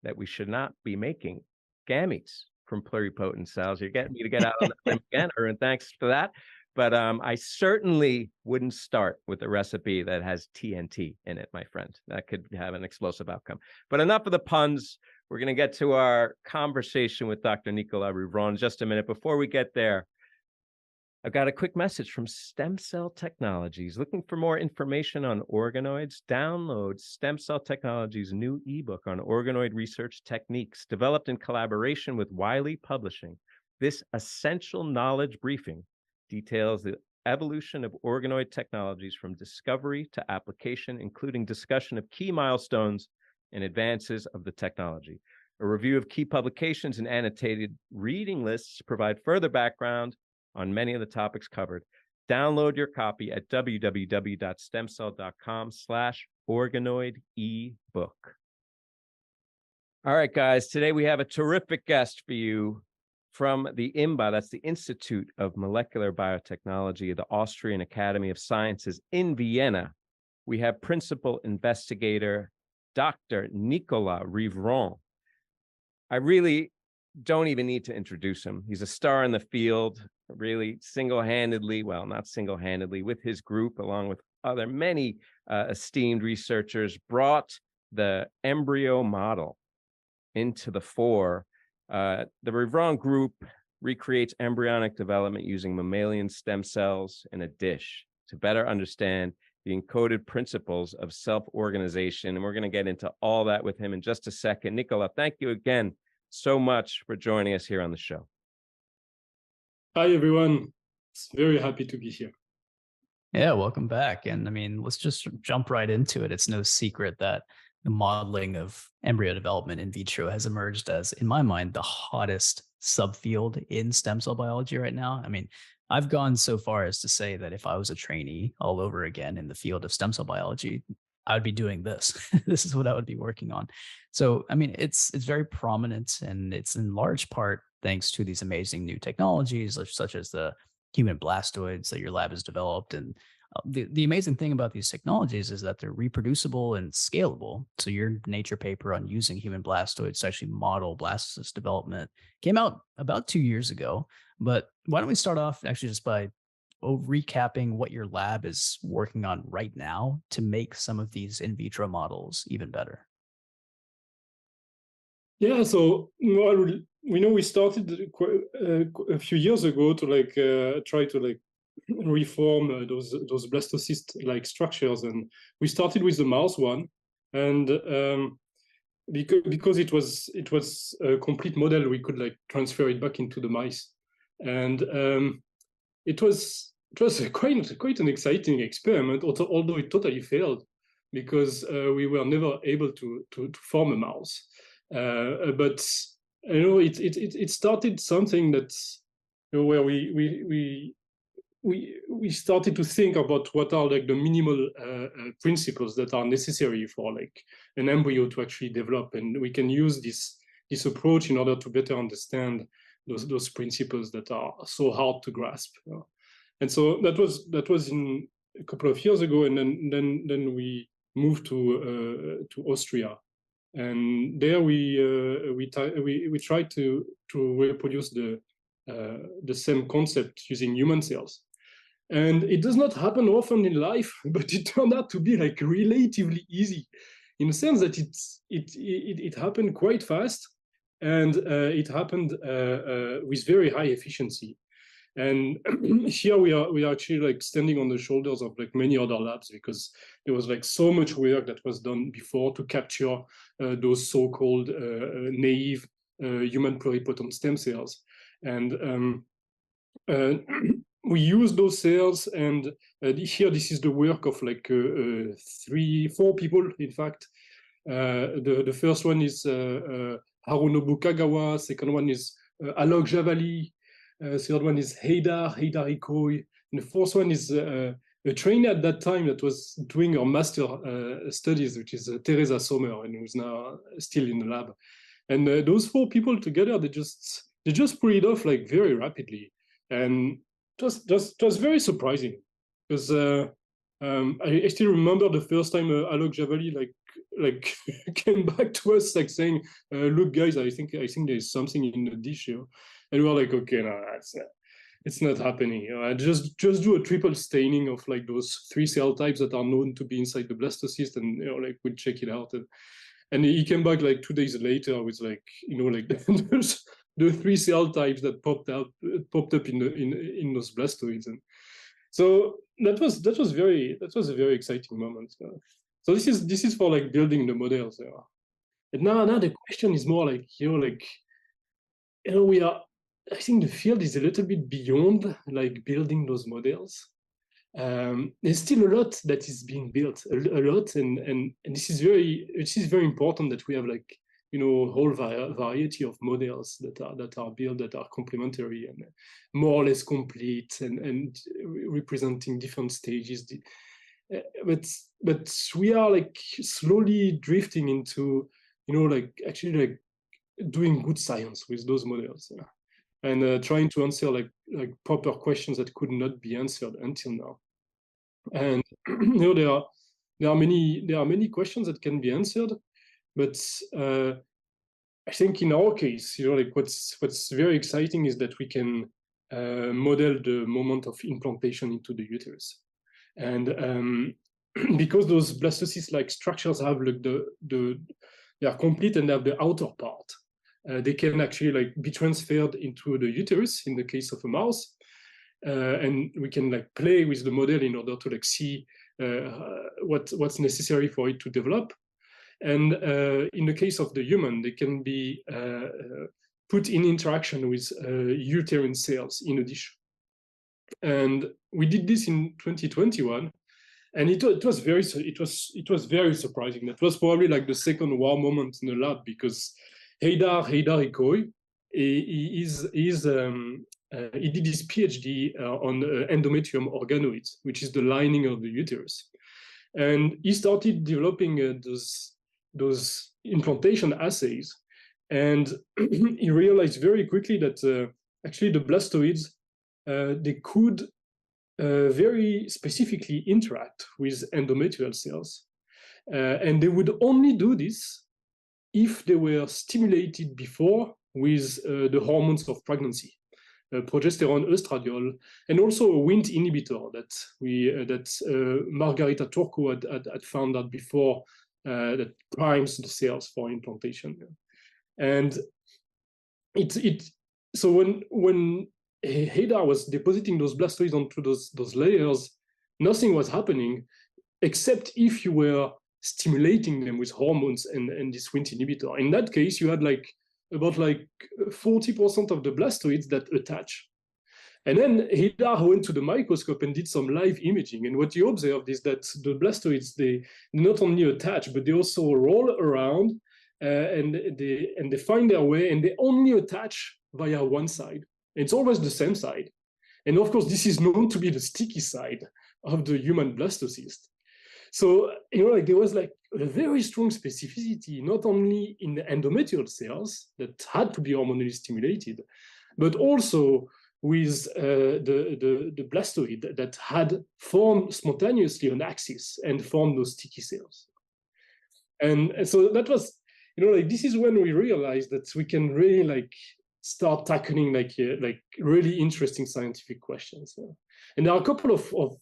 that we should not be making gametes from pluripotent cells. You're getting me to get out on the limb again, and thanks for that. But I certainly wouldn't start with a recipe that has TNT in it, my friend. That could have an explosive outcome. But enough of the puns. We're going to get to our conversation with Dr. Nicolas Rivron in just a minute. Before we get there, I've got a quick message from Stem Cell Technologies. Looking for more information on organoids? Download Stem Cell Technologies' new ebook on organoid research techniques, developed in collaboration with Wiley Publishing. This essential knowledge briefing details the evolution of organoid technologies from discovery to application, including discussion of key milestones and advances of the technology. A review of key publications and annotated reading lists provide further background on many of the topics covered. Download your copy at www.stemcell.com/organoid ebook. All right, guys, today we have a terrific guest for you from the IMBA, that's the Institute of Molecular Biotechnology, the Austrian Academy of Sciences in Vienna. We have principal investigator Dr. Nicolas Rivron. I really don't even need to introduce him. He's a star in the field, really single-handedly, well, not single-handedly, with his group, along with other many esteemed researchers, brought the embryo model into the fore. The Rivron group recreates embryonic development using mammalian stem cells in a dish to better understand the encoded principles of self-organization. And we're going to get into all that with him in just a second. Nicolas, thank you again so much for joining us here on the show. Hi, everyone. It's very happy to be here. Yeah, welcome back. And I mean, let's just jump right into it. It's no secret that the modeling of embryo development in vitro has emerged as, in my mind, the hottest subfield in stem cell biology right now. I mean, I've gone so far as to say that if I was a trainee all over again in the field of stem cell biology, I would be doing this. This is what I would be working on. So, I mean, it's very prominent, and it's in large part thanks to these amazing new technologies, such as the human blastoids that your lab has developed. And the amazing thing about these technologies is that they're reproducible and scalable. So your Nature paper on using human blastoids to actually model blastocyst development came out about 2 years ago. But why don't we start off actually just by recapping what your lab is working on right now to make some of these in vitro models even better? Yeah, so we know we started a few years ago to try to reform those blastocyst-like structures, and we started with the mouse one, and because it was a complete model, we could transfer it back into the mice, and it was quite an exciting experiment, although it totally failed because we were never able to form a mouse. But it started something that where we started to think about what are the minimal principles that are necessary for an embryo to actually develop, and we can use this approach in order to better understand those principles that are so hard to grasp. And so that was in a couple of years ago, and then we moved to Austria. And there we tried to reproduce the same concept using human cells, and it does not happen often in life, but it turned out to be relatively easy, in the sense that it happened quite fast, and it happened with very high efficiency. And here we are actually standing on the shoulders of many other labs, because there was so much work that was done before to capture those so-called naive human pluripotent stem cells. And we use those cells, and here this is the work of 3-4 people, in fact. The first one is Harunobu Kagawa, second one is Alok Javali, third one is Heidar Ikoi, and the fourth one is a trainee at that time that was doing her master studies, which is Teresa Sommer, and who's now still in the lab. And those 4 people together, they just pulled it off very rapidly, and just very surprising, because I still remember the first time Alok Javali came back to us saying, "Look, guys, I think there's something in the dish here." And we were like, okay, no, it's not happening. Just do a triple staining of those 3 cell types that are known to be inside the blastocyst, and we'll check it out. And he came back 2 days later with the 3 cell types that popped up in those blastoids. And so that was a very exciting moment. So this is for building the models. And now the question is more we are. I think the field is a little bit beyond building those models. There's still a lot that is being built, a lot, and this is very important that we have a whole variety of models that are built, that are complementary and more or less complete, and representing different stages. But we are slowly drifting into actually doing good science with those models. And trying to answer proper questions that could not be answered until now. And there are many questions that can be answered, but I think in our case, what's very exciting is that we can model the moment of implantation into the uterus, and because those blastocyst-like structures have they are complete and have the outer part. They can actually be transferred into the uterus in the case of a mouse, and we can play with the model in order to see what's necessary for it to develop. And in the case of the human, they can be put in interaction with uterine cells in a dish. And we did this in 2021, and it was very surprising. That was probably like the second wow moment in the lab, because Heydar Ikoy, he did his PhD on endometrium organoids, which is the lining of the uterus, and he started developing those implantation assays, and he realized very quickly that actually the blastoids they could very specifically interact with endometrial cells, and they would only do this if they were stimulated before with the hormones of pregnancy, progesterone, estradiol, and also a Wnt inhibitor that Margarita Turco had found out before, that primes the cells for implantation. And so when Heydar was depositing those blastoids onto those layers, nothing was happening, except if you were stimulating them with hormones and this Wnt inhibitor. In that case, you had about 40% of the blastoids that attach. And then Heydar went to the microscope and did some live imaging. And what he observed is that the blastoids, they not only attach, but they also roll around, and they find their way, and they only attach via one side. It's always the same side. And of course, this is known to be the sticky side of the human blastocyst. So, there was a very strong specificity, not only in the endometrial cells that had to be hormonally stimulated, but also with the blastoid that had formed spontaneously an axis and formed those sticky cells. And so that was, this is when we realized that we can really start tackling really interesting scientific questions. And there are a couple of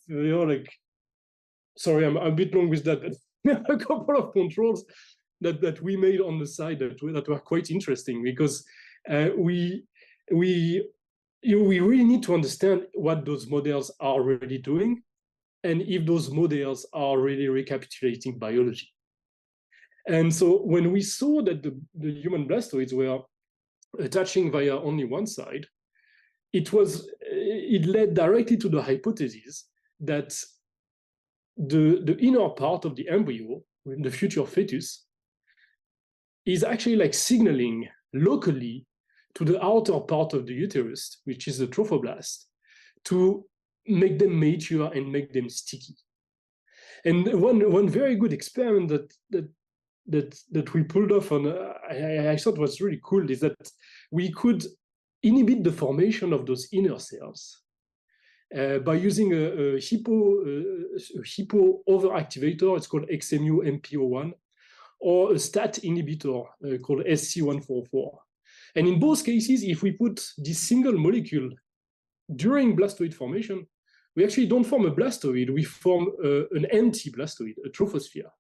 sorry, I'm a bit long with that, but there are a couple of controls that we made on the side that were quite interesting, because we really need to understand what those models are really doing, and if those models are really recapitulating biology. And so when we saw that the human blastoids were attaching via only one side, it led directly to the hypothesis that the inner part of the embryo, the future fetus, is actually signaling locally to the outer part of the uterus, which is the trophoblast, to make them mature and make them sticky. And one very good experiment that we pulled off on, I thought was really cool, is that we could inhibit the formation of those inner cells by using a hippo overactivator. It's called XMU MP01, or a STAT inhibitor called SC144. And in both cases, if we put this single molecule during blastoid formation, we actually don't form a blastoid, we form an empty blastoid, a trophosphere.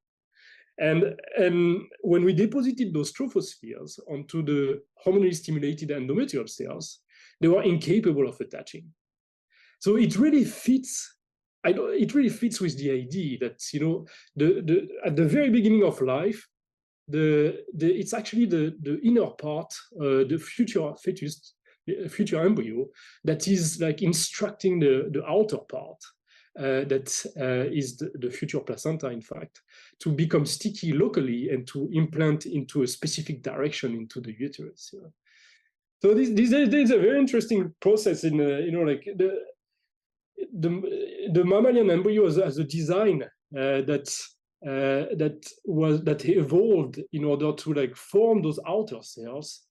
And when we deposited those trophospheres onto the hormonally stimulated endometrial cells, they were incapable of attaching. So it really fits. It really fits with the idea that at the very beginning of life, it's actually the inner part, the future fetus, the future embryo, that is instructing the outer part, that is the future placenta, in fact, to become sticky locally and to implant into a specific direction into the uterus. So this is a very interesting process in the mammalian embryo as a design that evolved in order to form those outer cells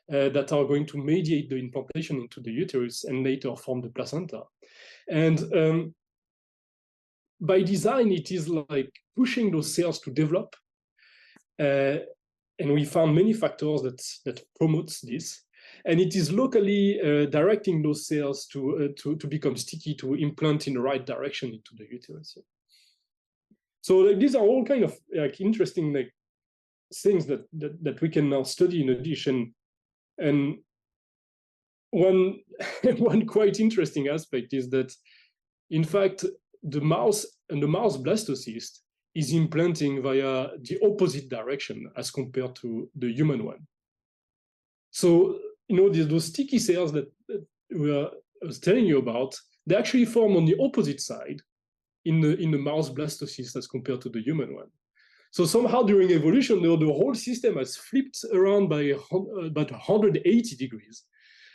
that are going to mediate the implantation into the uterus and later form the placenta. And by design, it is pushing those cells to develop, and we found many factors that promotes this. And it is locally directing those cells to become sticky, to implant in the right direction into the uterus. So these are all kind of interesting things that we can now study in a dish. And one quite interesting aspect is that, in fact, the mouse blastocyst is implanting via the opposite direction as compared to the human one. So, those sticky cells that I was telling you about, they actually form on the opposite side in the mouse blastocyst as compared to the human one. So somehow during evolution, the whole system has flipped around by about 180 degrees.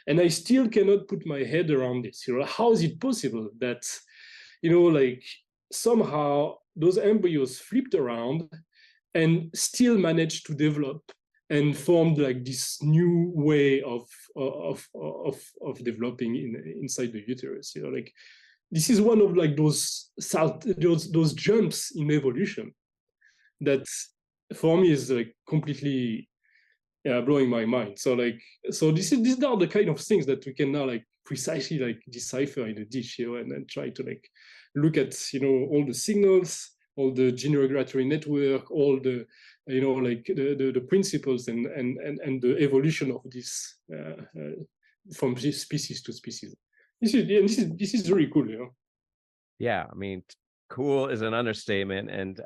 And I still cannot put my head around this. How is it possible that, somehow those embryos flipped around and still managed to develop and formed like this new way of developing inside the uterus? This is one of like those jumps in evolution that for me is like completely blowing my mind. So these are the kind of things that we can now like precisely like decipher in a dish, and then try to like look at all the signals, all the gene regulatory network, all the the principles and the evolution of this from species to species. This is really cool, Yeah, I mean, cool is an understatement, and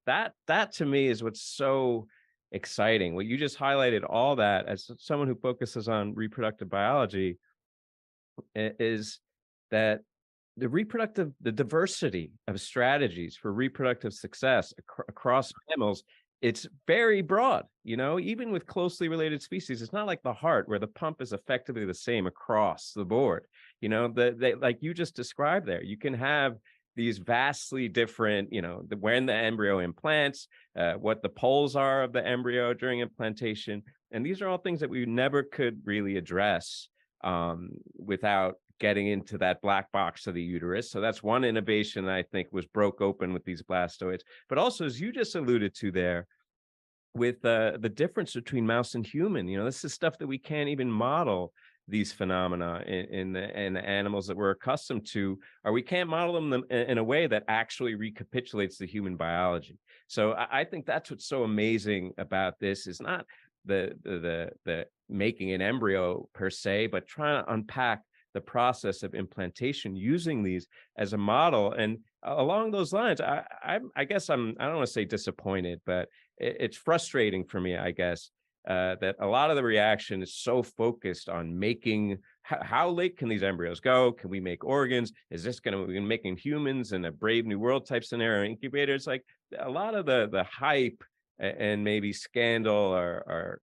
that to me is what's so exciting. What you just highlighted, all that, as someone who focuses on reproductive biology, is that the diversity of strategies for reproductive success across mammals, it's very broad. Even with closely related species, it's not like the heart where the pump is effectively the same across the board. Like you just described there, you can have these vastly different, when the embryo implants, what the poles are of the embryo during implantation. And these are all things that we never could really address without getting into that black box of the uterus. So that's one innovation that I think was broke open with these blastoids. But also, as you just alluded to there, with the difference between mouse and human, this is stuff that we can't even model these phenomena in the animals that we're accustomed to, or we can't model them in a way that actually recapitulates the human biology. So I think that's what's so amazing about this, is not the making an embryo per se, but trying to unpack the process of implantation using these as a model. And along those lines, I guess I don't want to say disappointed, but it's frustrating for me, I guess, that a lot of the reaction is so focused on making, how late can these embryos go? Can we make organs? Is this going to be making humans in a Brave New World type scenario incubator? It's like a lot of the hype and maybe scandal or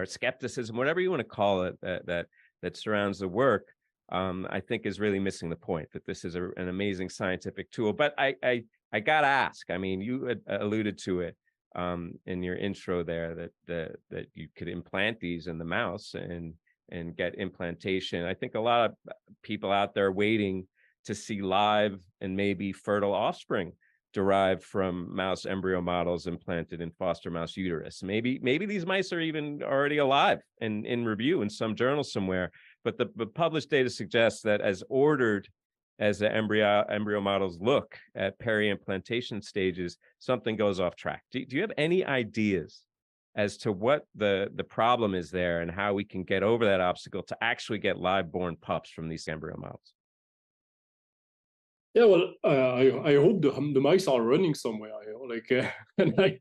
skepticism, whatever you want to call it, that surrounds the work, I think is really missing the point, that this is an amazing scientific tool. But I gotta ask, I mean, you had alluded to it in your intro there, that you could implant these in the mouse and get implantation. I think a lot of people out there waiting to see live and maybe fertile offspring derived from mouse embryo models implanted in foster mouse uterus. Maybe these mice are even already alive and in review in some journal somewhere. But the published data suggests that as ordered as the embryo models look at peri-implantation stages, something goes off track. Do you have any ideas as to what the problem is there and how we can get over that obstacle to actually get live born pups from these embryo models? Yeah, well, I hope the mice are running somewhere. And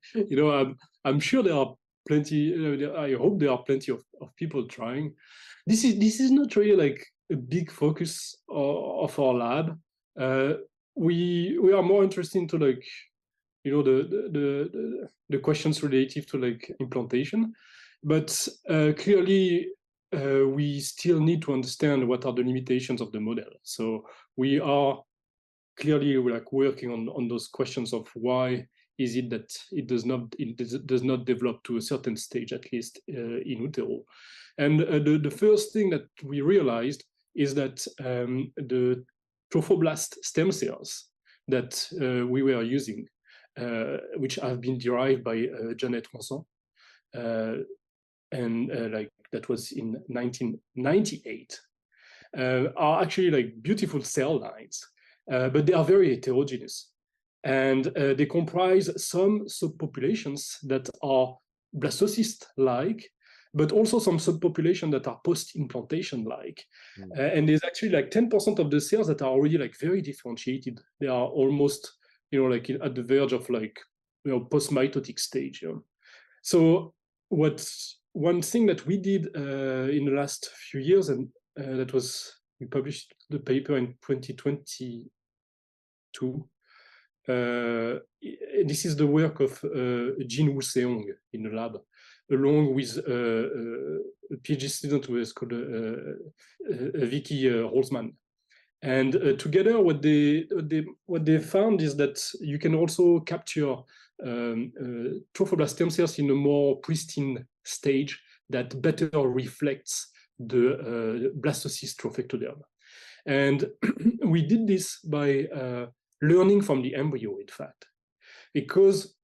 I'm sure there are plenty. I hope there are plenty of people trying. This is not really like a big focus of our lab. We are more interested into like the questions relative to like implantation, but clearly we still need to understand what are the limitations of the model. So we are clearly like working on those questions of why is it that it does not develop to a certain stage, at least in utero. And the first thing that we realized is that the trophoblast stem cells that we were using, which have been derived by Janet Ronson, and like that was in 1998, are actually like beautiful cell lines. But they are very heterogeneous, and they comprise some subpopulations that are blastocyst-like, but also some subpopulation that are post-implantation like. And there's actually like 10% of the cells that are already like very differentiated. They are almost, like at the verge of like, post-mitotic stage. So one thing that we did in the last few years, and we published the paper in 2022. This is the work of Jin-Woo Seong in the lab, along with a PhD student who is called Vicky Holzman. And together, what they found is that you can also capture trophoblast stem cells in a more pristine stage that better reflects the blastocyst trophectoderm. And we did this by learning from the embryo, in fact, because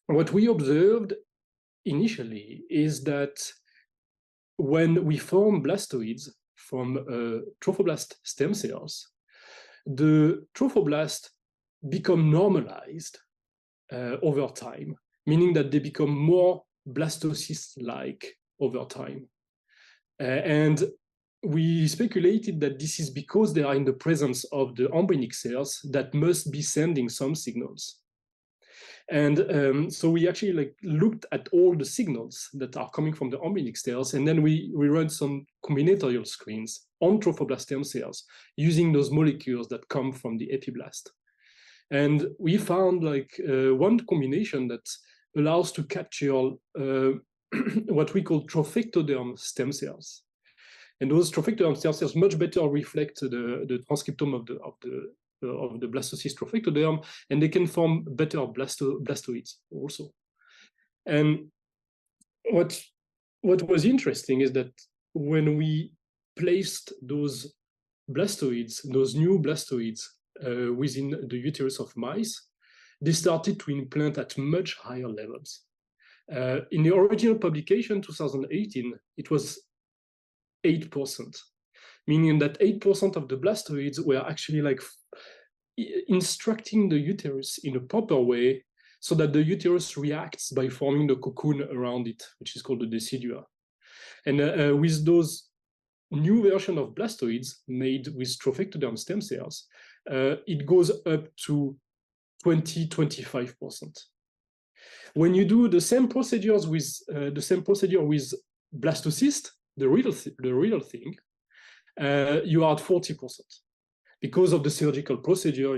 what we observed initially is that when we form blastoids from trophoblast stem cells, the trophoblast become normalized over time, meaning that they become more blastocyst-like over time. And we speculated that this is because they are in the presence of the embryonic cells that must be sending some signals. And so we actually looked at all the signals that are coming from the embryonic cells, and then we run some combinatorial screens on trophoblast stem cells using those molecules that come from the epiblast. And we found one combination that allows to capture what we call trophectoderm stem cells. And those trophectoderm stem cells much better reflect the transcriptome of the blastocyst trophectoderm, and they can form better blastoids also. And what was interesting is that when we placed those blastoids, those new blastoids within the uterus of mice, they started to implant at much higher levels. In the original publication, 2018, it was 8%, meaning that 8% of the blastoids were actually instructing the uterus in a proper way so that the uterus reacts by forming the cocoon around it, which is called the decidua. And with those new version of blastoids made with trophectoderm stem cells, it goes up to 20-25%. When you do the same procedures with blastocyst, the real thing, you are at 40% because of the surgical procedure.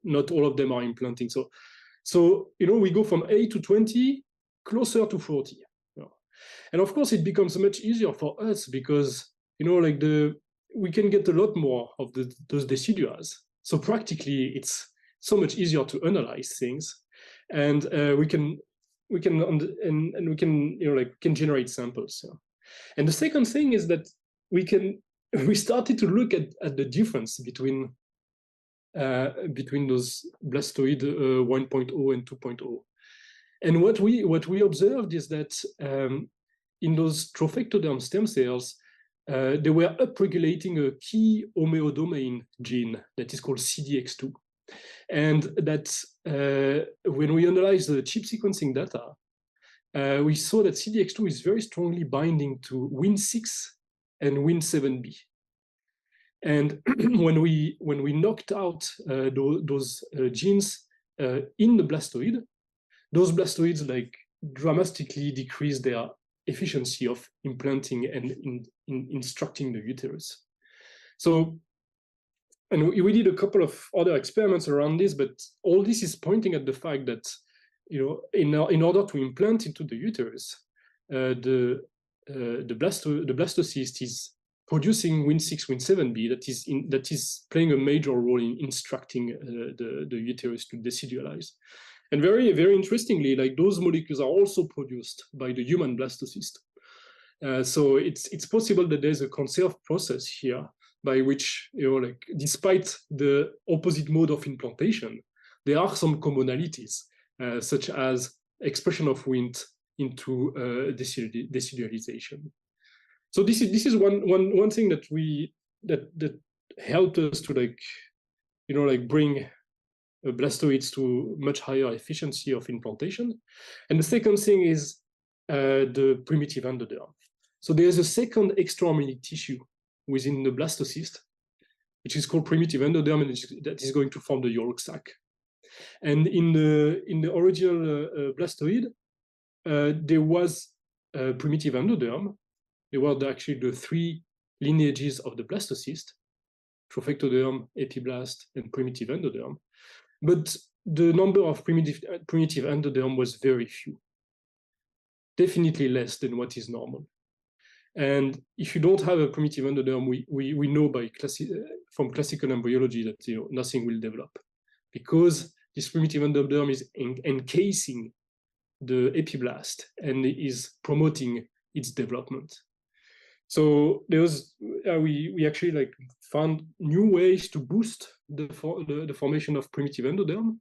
Not all of them are implanting. So we go from 8 to 20, closer to 40. And of course, it becomes much easier for us because we can get a lot more of those deciduas. So practically, it's so much easier to analyze things, and we can generate samples. And the second thing is that we started to look at the difference between those blastoid 1.0 and 2.0. And what we observed is that in those trophectoderm stem cells, they were upregulating a key homeodomain gene that is called CDX2. And that when we analyze the chip sequencing data, we saw that CDX2 is very strongly binding to Win6 and Win7b. And when we knocked out those genes in the blastoid, those blastoids dramatically decreased their efficiency of implanting and in instructing the uterus. So, and we did a couple of other experiments around this, but all this is pointing at the fact that in order to implant into the uterus, the blastocyst is producing Win6, Win7b that is playing a major role in instructing the uterus to decidualize. And very, very interestingly, those molecules are also produced by the human blastocyst. So it's possible that there's a conserved process here by which, despite the opposite mode of implantation, there are some commonalities, such as expression of Wnt into decidualization. So this is one thing that helped us to bring blastoids to much higher efficiency of implantation. And the second thing is the primitive endoderm. So there's a second extramyelic tissue within the blastocyst, which is called primitive endoderm, and that is going to form the yolk sac. And in the original blastoid, there was a primitive endoderm. There were actually the three lineages of the blastocyst: trophectoderm, epiblast, and primitive endoderm. But the number of primitive endoderm was very few, definitely less than what is normal. And if you don't have a primitive endoderm, we know from classical embryology that nothing will develop, because this primitive endoderm is encasing the epiblast and is promoting its development. So there was we actually found new ways to boost the formation of primitive endoderm,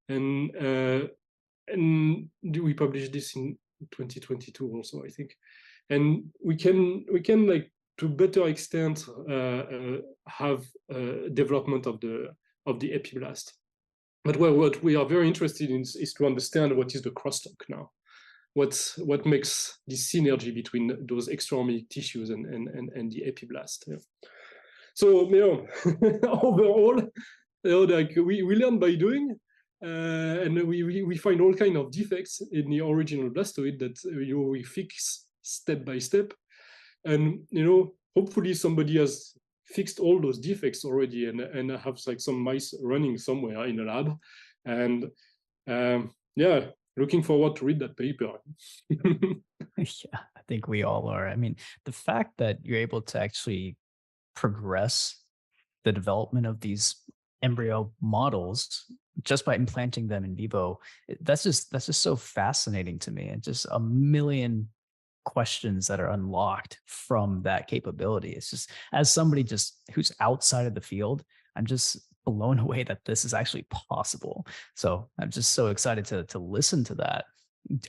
and we published this in 2022 also, I think. And we can to better extent have development of the epiblast. But what we are very interested in is to understand what is the crosstalk now. What makes this synergy between those extramyelic tissues and the epiblast. Yeah. So overall, we learn by doing, and we find all kinds of defects in the original blastoid that we fix step by step, and hopefully somebody has fixed all those defects already and have some mice running somewhere in a lab, and yeah, looking forward to read that paper. Yeah, I think we all are. I mean, the fact that you're able to actually progress the development of these embryo models just by implanting them in vivo, that's just so fascinating to me, and just a million questions that are unlocked from that capability. It's just, as somebody just who's outside of the field, I'm just blown away that this is actually possible. So I'm just so excited to listen to that.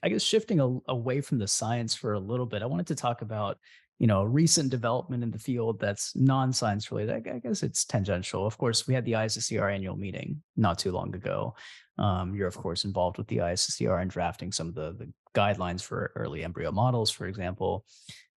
I guess shifting away from the science for a little bit, I wanted to talk about recent development in the field that's non-science related. I guess it's tangential. Of course, we had the ISSCR annual meeting not too long ago. You're of course involved with the ISSCR in drafting some of the guidelines for early embryo models, for example.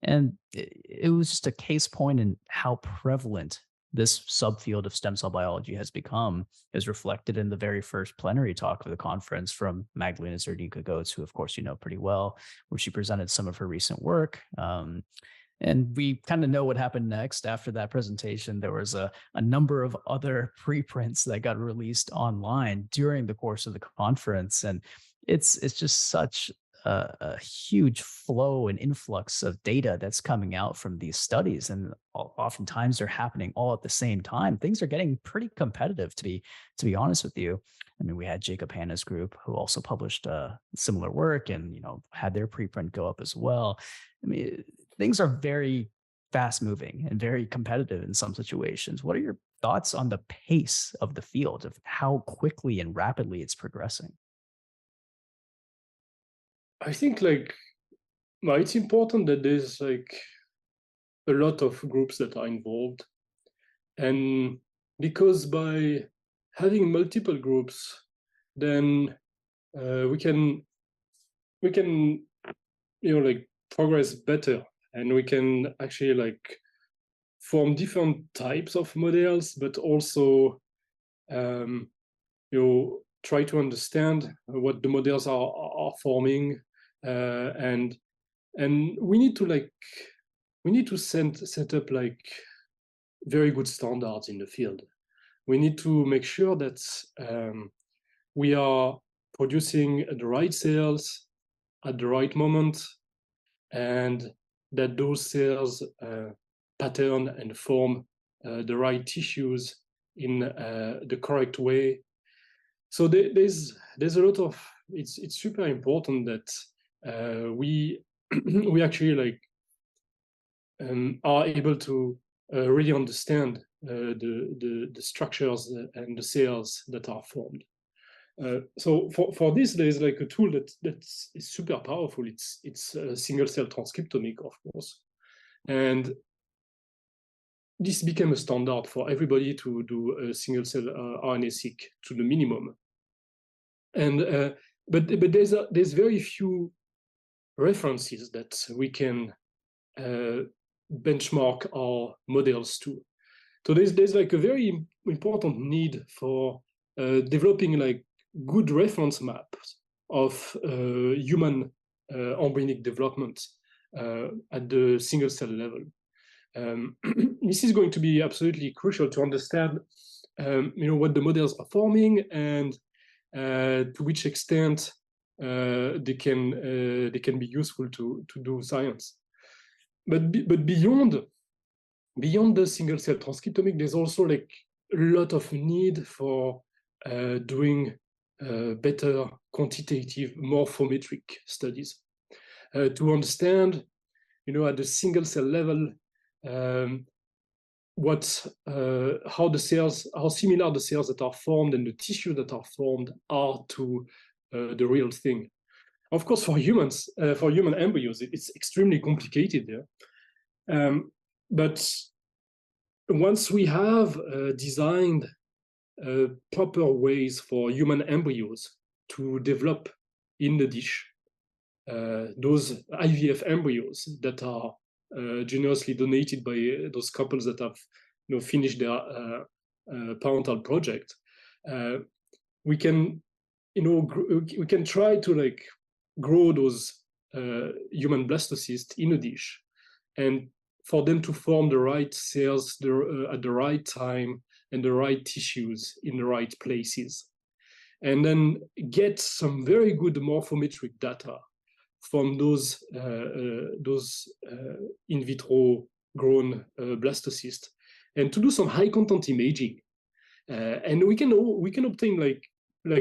And it was just a case point in how prevalent this subfield of stem cell biology has become, is reflected in the very first plenary talk of the conference from Magdalena Zernika-Goetz, who of course you know pretty well, where she presented some of her recent work. And we kind of know what happened next. After that presentation, there was a number of other preprints that got released online during the course of the conference. And it's just such a huge flow and influx of data that's coming out from these studies. And oftentimes they're happening all at the same time. Things are getting pretty competitive, to be honest with you. I mean, we had Jacob Hanna's group, who also published similar work and, had their preprint go up as well. I mean, things are very fast moving and very competitive in some situations. What are your thoughts on the pace of the field, of how quickly and rapidly it's progressing? I think it's important that there's a lot of groups that are involved, and because by having multiple groups, then we can progress better, and we can actually form different types of models, but also try to understand what the models are forming, and we need to set up very good standards in the field. We need to make sure that we are producing the right cells at the right moment, and that those cells pattern and form the right tissues in the correct way. So there's a lot of, it's super important that we we actually are able to really understand the structures and the cells that are formed. So for this, there's a tool that's super powerful. It's a single cell transcriptomic, of course, and this became a standard for everybody to do a single cell RNA-seq to the minimum. And but there's very few references that we can benchmark our models to. So there's like a very important need for developing like good reference maps of human embryonic development at the single cell level. This is going to be absolutely crucial to understand, what the models are forming and to which extent they can be useful to do science. But beyond the single cell transcriptomic, there's also like a lot of need for doing better quantitative morphometric studies to understand, at the single cell level, how similar the cells that are formed and the tissue that are formed are to the real thing. Of course, for humans, for human embryos, it's extremely complicated. But once we have designed proper ways for human embryos to develop in the dish, those IVF embryos that are generously donated by those couples that have finished their parental project, we can try to like grow those human blastocysts in a dish, and for them to form the right cells at the right time and the right tissues in the right places, and then get some very good morphometric data from those in vitro grown blastocysts, and to do some high content imaging, and we can obtain like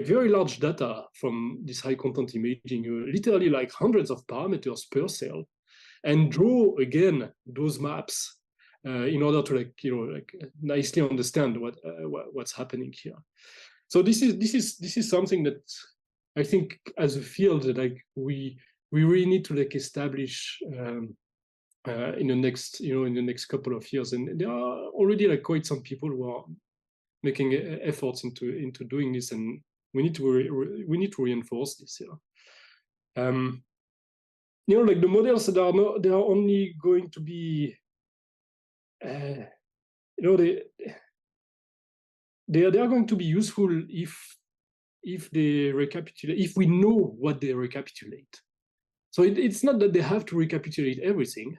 very large data from this high content imaging, literally like hundreds of parameters per cell, and draw again those maps in order to like nicely understand what's happening here. So this is something that I think as a field that like we really need to like establish in the next couple of years, and there are already like quite some people who are making efforts into doing this, and we need to reinforce this. Like the models that they are only going to be, they are going to be useful if they recapitulate, if we know what they recapitulate. So it's not that they have to recapitulate everything,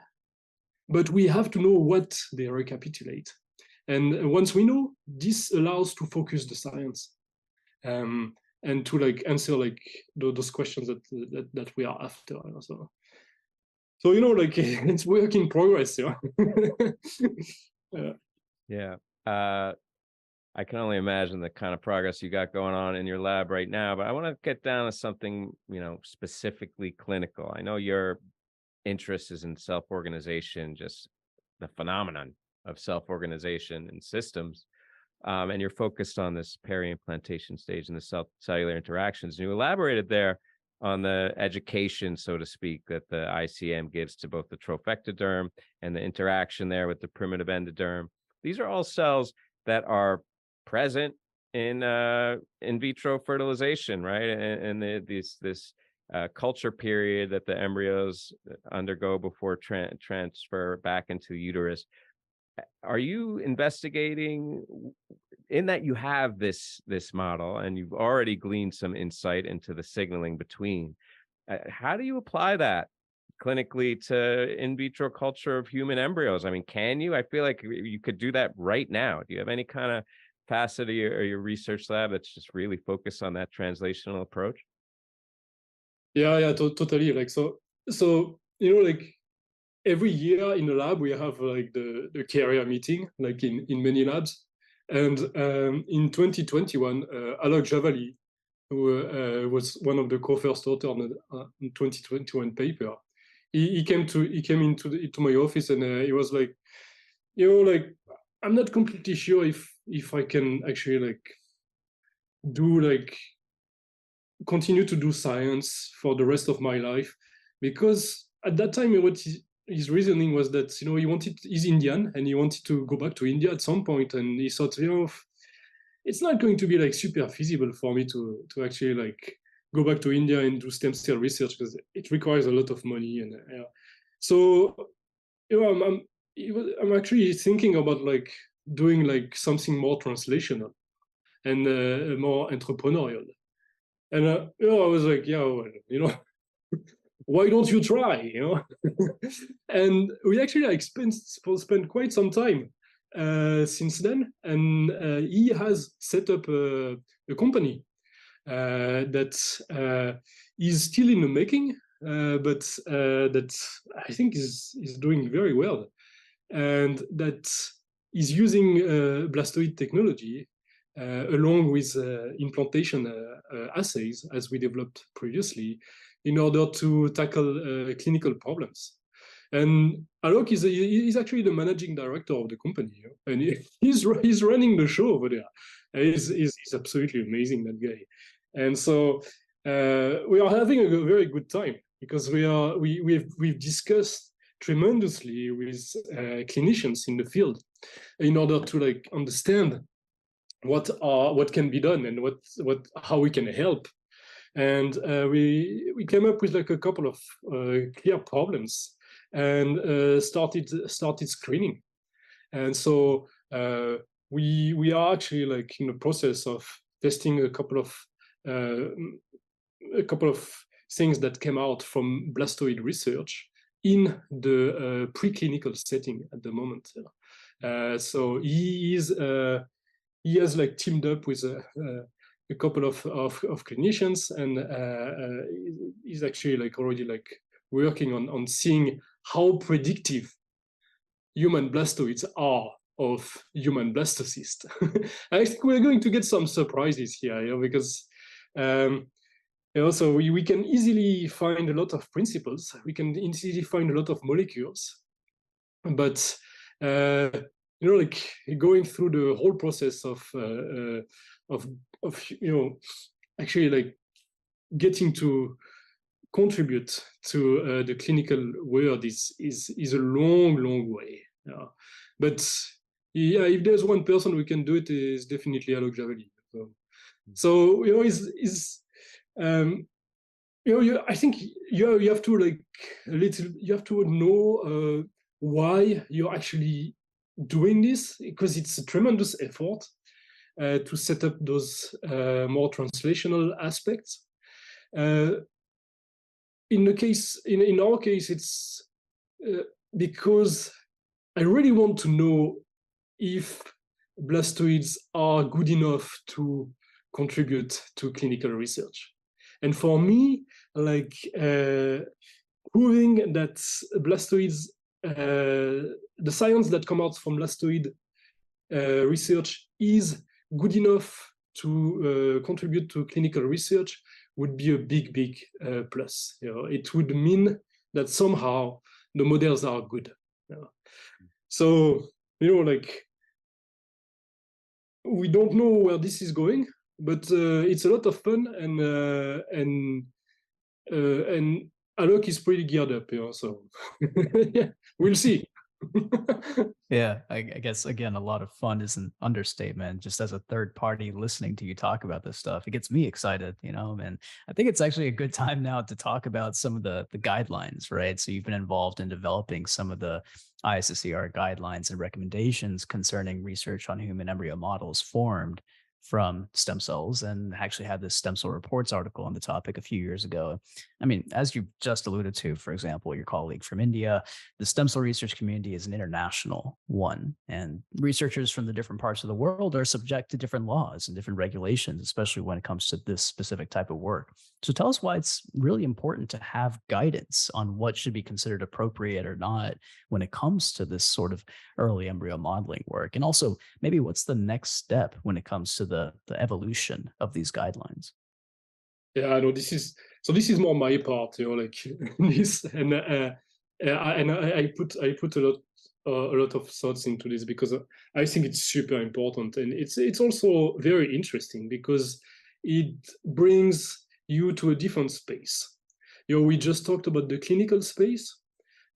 but we have to know what they recapitulate. And once we know, this allows to focus the science, and to like answer like those questions that we are after. So like it's work in progress. Yeah. I can only imagine the kind of progress you got going on in your lab right now, but I want to get down to something, specifically clinical. I know your interest is in self-organization, just the phenomenon of self-organization in systems. And you're focused on this peri-implantation stage and the cellular interactions. And you elaborated there on the education, so to speak, that the ICM gives to both the trophectoderm and the interaction there with the primitive endoderm. These are all cells that are present in vitro fertilization, right? And this culture period that the embryos undergo before transfer back into the uterus. Are you investigating, in that you have this model and you've already gleaned some insight into the signaling between, how do you apply that clinically to in vitro culture of human embryos? I mean, can you? I feel like you could do that right now. Do you have any kind of capacity or your research lab that's just really focused on that translational approach? Yeah, totally. Like so like every year in the lab we have like the carrier meeting, like in many labs, and in 2021, Alok Javali, who was one of the co-first authors on the 2021 paper, he came into my office, and he was like, like, I'm not completely sure if I can actually like do like continue to do science for the rest of my life, because at that time what his reasoning was that he's Indian and he wanted to go back to India at some point, and he thought it's not going to be like super feasible for me to actually like go back to India and do stem cell research because it requires a lot of money. And so, I'm actually thinking about like doing like something more translational and more entrepreneurial. And I was like, yeah, well, why don't you try? And we actually like spent quite some time since then. And he has set up a company that is still in the making, but that I think is doing very well, and that is using Blastoid technology along with implantation assays, as we developed previously, in order to tackle clinical problems. And Alok is actually the managing director of the company, and he's running the show over there. He's absolutely amazing, that guy. And so we are having a very good time because we've discussed tremendously with clinicians in the field in order to like understand what can be done and how we can help. And we came up with like a couple of clear problems and started screening. And so we are actually like in the process of testing a couple of things that came out from Blastoid research in the preclinical setting at the moment. So he has like teamed up with a couple of clinicians, and he's actually like already like working on seeing how predictive human blastoids are of human blastocysts. I think we're going to get some surprises here, because so we can easily find a lot of principles. We can easily find a lot of molecules, but like going through the whole process of actually like getting to contribute to the clinical world is a long way. But yeah, if there's one person who can do it, is definitely Alok Javeli. So I think you have to like you have to know why you're actually doing this, because it's a tremendous effort to set up those more translational aspects. In our case, it's because I really want to know if blastoids are good enough to contribute to clinical research. And for me, like proving that blastoids, the science that comes out from blastoid research is good enough to contribute to clinical research would be a big plus. It would mean that somehow the models are good. So like we don't know where this is going, but it's a lot of fun, and Alok is pretty geared up, so yeah, we'll see. Yeah, I guess, again, a lot of fun is an understatement. Just as a third party listening to you talk about this stuff, it gets me excited, and I think it's actually a good time now to talk about some of the guidelines, right? So you've been involved in developing some of the ISSCR guidelines and recommendations concerning research on human embryo models formed from stem cells, and actually had this Stem Cell Reports article on the topic a few years ago. I mean, as you just alluded to, for example, your colleague from India, the stem cell research community is an international one, and researchers from the different parts of the world are subject to different laws and different regulations, especially when it comes to this specific type of work. So tell us why it's really important to have guidance on what should be considered appropriate or not when it comes to this sort of early embryo modeling work. And also, maybe what's the next step when it comes to the evolution of these guidelines? Yeah, I know this is more my part, like this, and I put a lot of thoughts into this because I think it's super important, and it's also very interesting because it brings you to a different space. We just talked about the clinical space,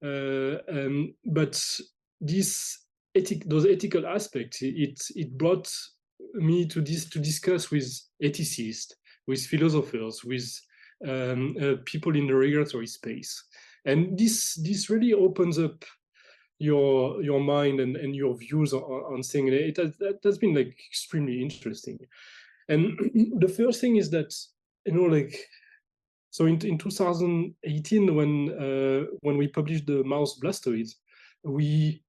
but those ethical aspects, it brought me to discuss with ethicists, with philosophers, with people in the regulatory space. And this really opens up your mind and your views on things. That has been like extremely interesting. And the first thing is that, like, so in 2018, when we published the mouse Blastoids, we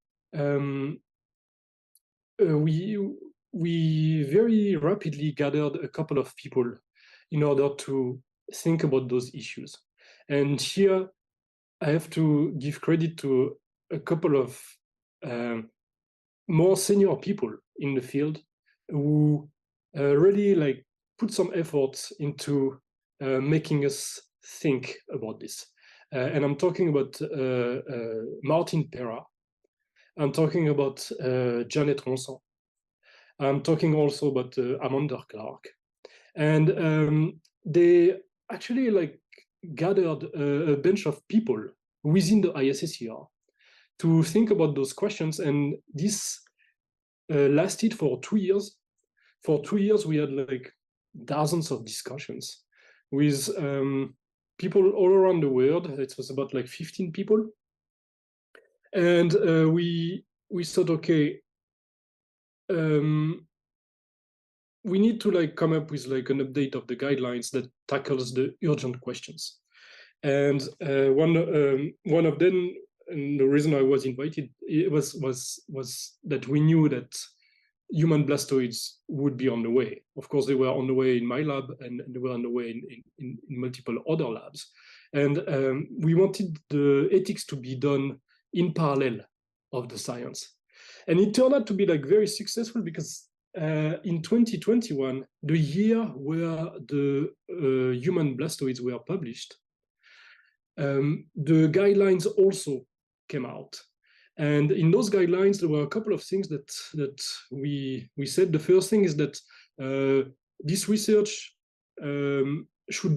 very rapidly gathered a couple of people in order to think about those issues. And here I have to give credit to a couple of more senior people in the field who really like put some effort into making us think about this. And I'm talking about Martin Pera. I'm talking about Janet Ronson. I'm talking also about Amanda Clark. And they actually like gathered a bunch of people within the ISSCR to think about those questions. And this lasted for 2 years. For 2 years, we had like dozens of discussions with people all around the world. It was about like 15 people. And we thought, okay, we need to like come up with like an update of the guidelines that tackles the urgent questions. And one of them, and the reason I was invited, it was that we knew that human blastoids would be on the way. Of course, they were on the way in my lab, and they were on the way in multiple other labs. And we wanted the ethics to be done in parallel of the science. And it turned out to be like very successful, because in 2021, the year where the human blastoids were published, the guidelines also came out. And in those guidelines, there were a couple of things that we said. The first thing is that this research should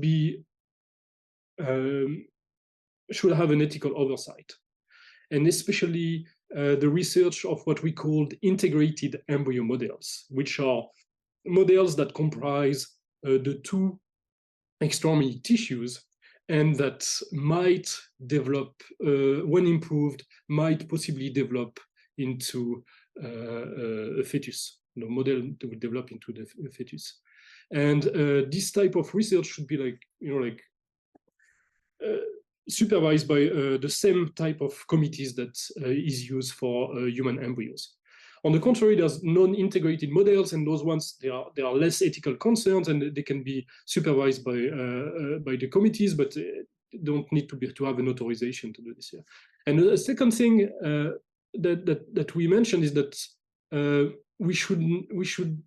have an ethical oversight, and especially the research of what we called integrated embryo models, which are models that comprise the two extramedullary tissues, and that might develop, when improved, might possibly develop into a fetus. The model that will develop into the fetus. And this type of research should be like, supervised by the same type of committees that is used for human embryos. On the contrary, there's non-integrated models, and those ones, they are less ethical concerns, and they can be supervised by the committees, but don't need to have an authorization to do this here. And the second thing that we mentioned is that we should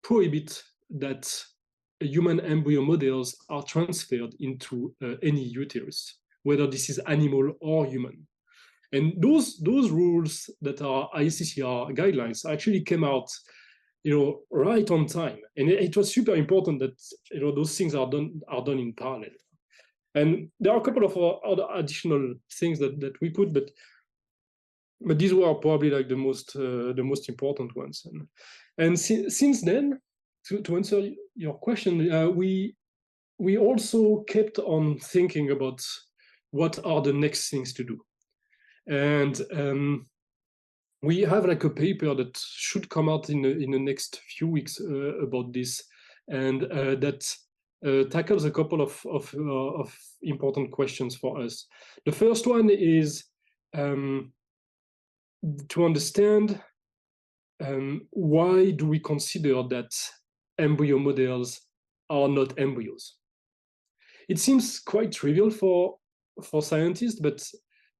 prohibit that human embryo models are transferred into any uterus, whether this is animal or human. And those rules that are ISSCR guidelines actually came out, right on time. And it was super important that those things are done in parallel. And there are a couple of other additional things that we put, but these were probably like the most important ones. And since then, to answer your question, we also kept on thinking about what are the next things to do. And we have like a paper that should come out in the next few weeks about this, and that tackles a couple of important questions for us. The first one is to understand why do we consider that embryo models are not embryos. It seems quite trivial for scientists, but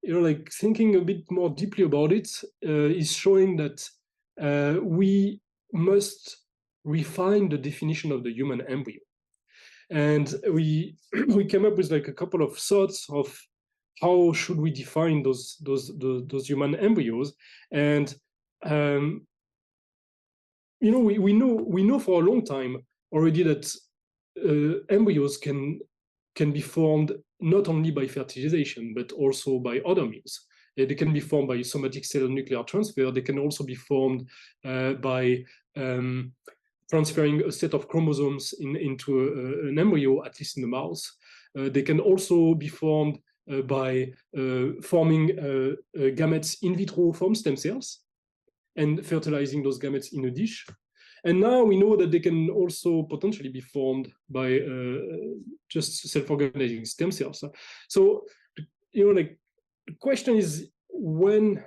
like thinking a bit more deeply about it is showing that we must refine the definition of the human embryo. And we came up with like a couple of thoughts of how should we define those human embryos. And we know for a long time already that embryos can be formed not only by fertilization, but also by other means. They can be formed by somatic cell nuclear transfer. They can also be formed by transferring a set of chromosomes into an embryo, at least in the mouse. They can also be formed by forming gametes in vitro from stem cells and fertilizing those gametes in a dish. And now we know that they can also potentially be formed by just self-organizing stem cells. So, like the question is when.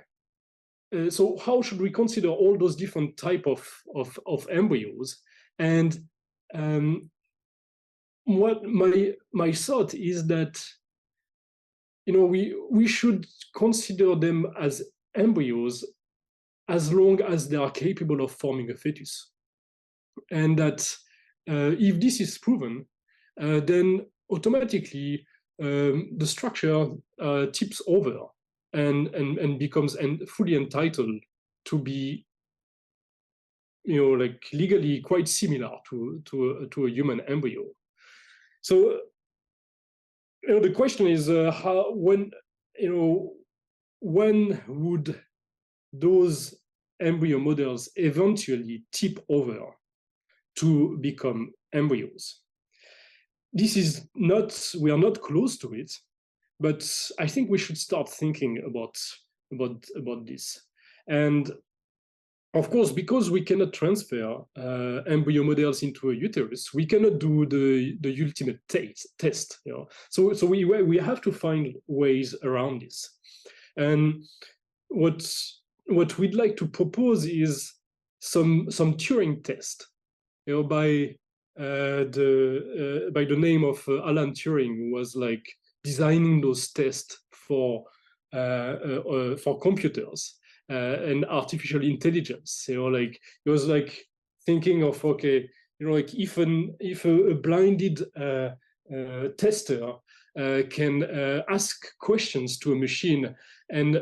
So how should we consider all those different type of embryos? And what my thought is that we should consider them as embryos as long as they are capable of forming a fetus. And that if this is proven, then automatically the structure tips over and becomes fully entitled to be, like legally quite similar to a human embryo. So, the question is when would those embryo models eventually tip over to become embryos? This is not, we are not close to it, but I think we should start thinking about this. And of course, because we cannot transfer embryo models into a uterus, we cannot do the ultimate test. So we have to find ways around this. And what we'd like to propose is some Turing test, by the name of Alan Turing, who was like designing those tests for computers and artificial intelligence. Like he was like thinking of, okay, like if a blinded tester can ask questions to a machine and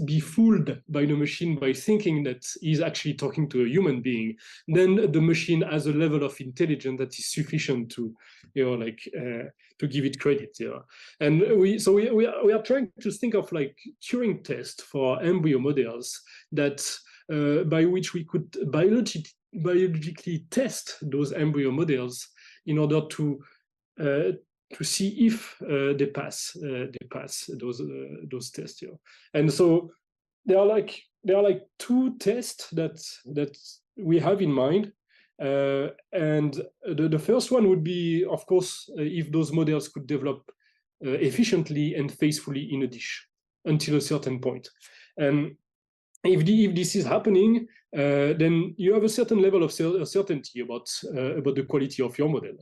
be fooled by the machine by thinking that he's actually talking to a human being, then the machine has a level of intelligence that is sufficient to, to give it credit. And we are trying to think of like Turing test for embryo models that by which we could biologically test those embryo models in order to see if they pass those tests. And so there are like two tests that we have in mind. And the first one would be, of course, if those models could develop efficiently and faithfully in a dish until a certain point. And if this is happening, then you have a certain level of certainty about the quality of your model.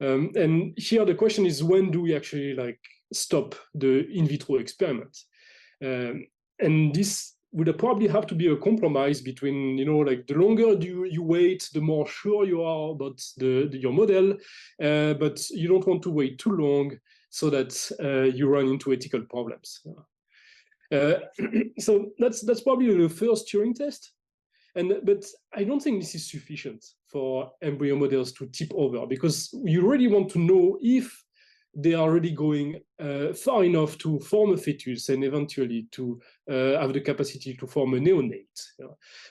And here the question is, when do we actually like stop the in vitro experiment? And this would probably have to be a compromise between, like the longer you wait, the more sure you are about your model, but you don't want to wait too long so that you run into ethical problems. So that's probably the first Turing test. But I don't think this is sufficient for embryo models to tip over, because you really want to know if they are really going far enough to form a fetus and eventually to have the capacity to form a neonate.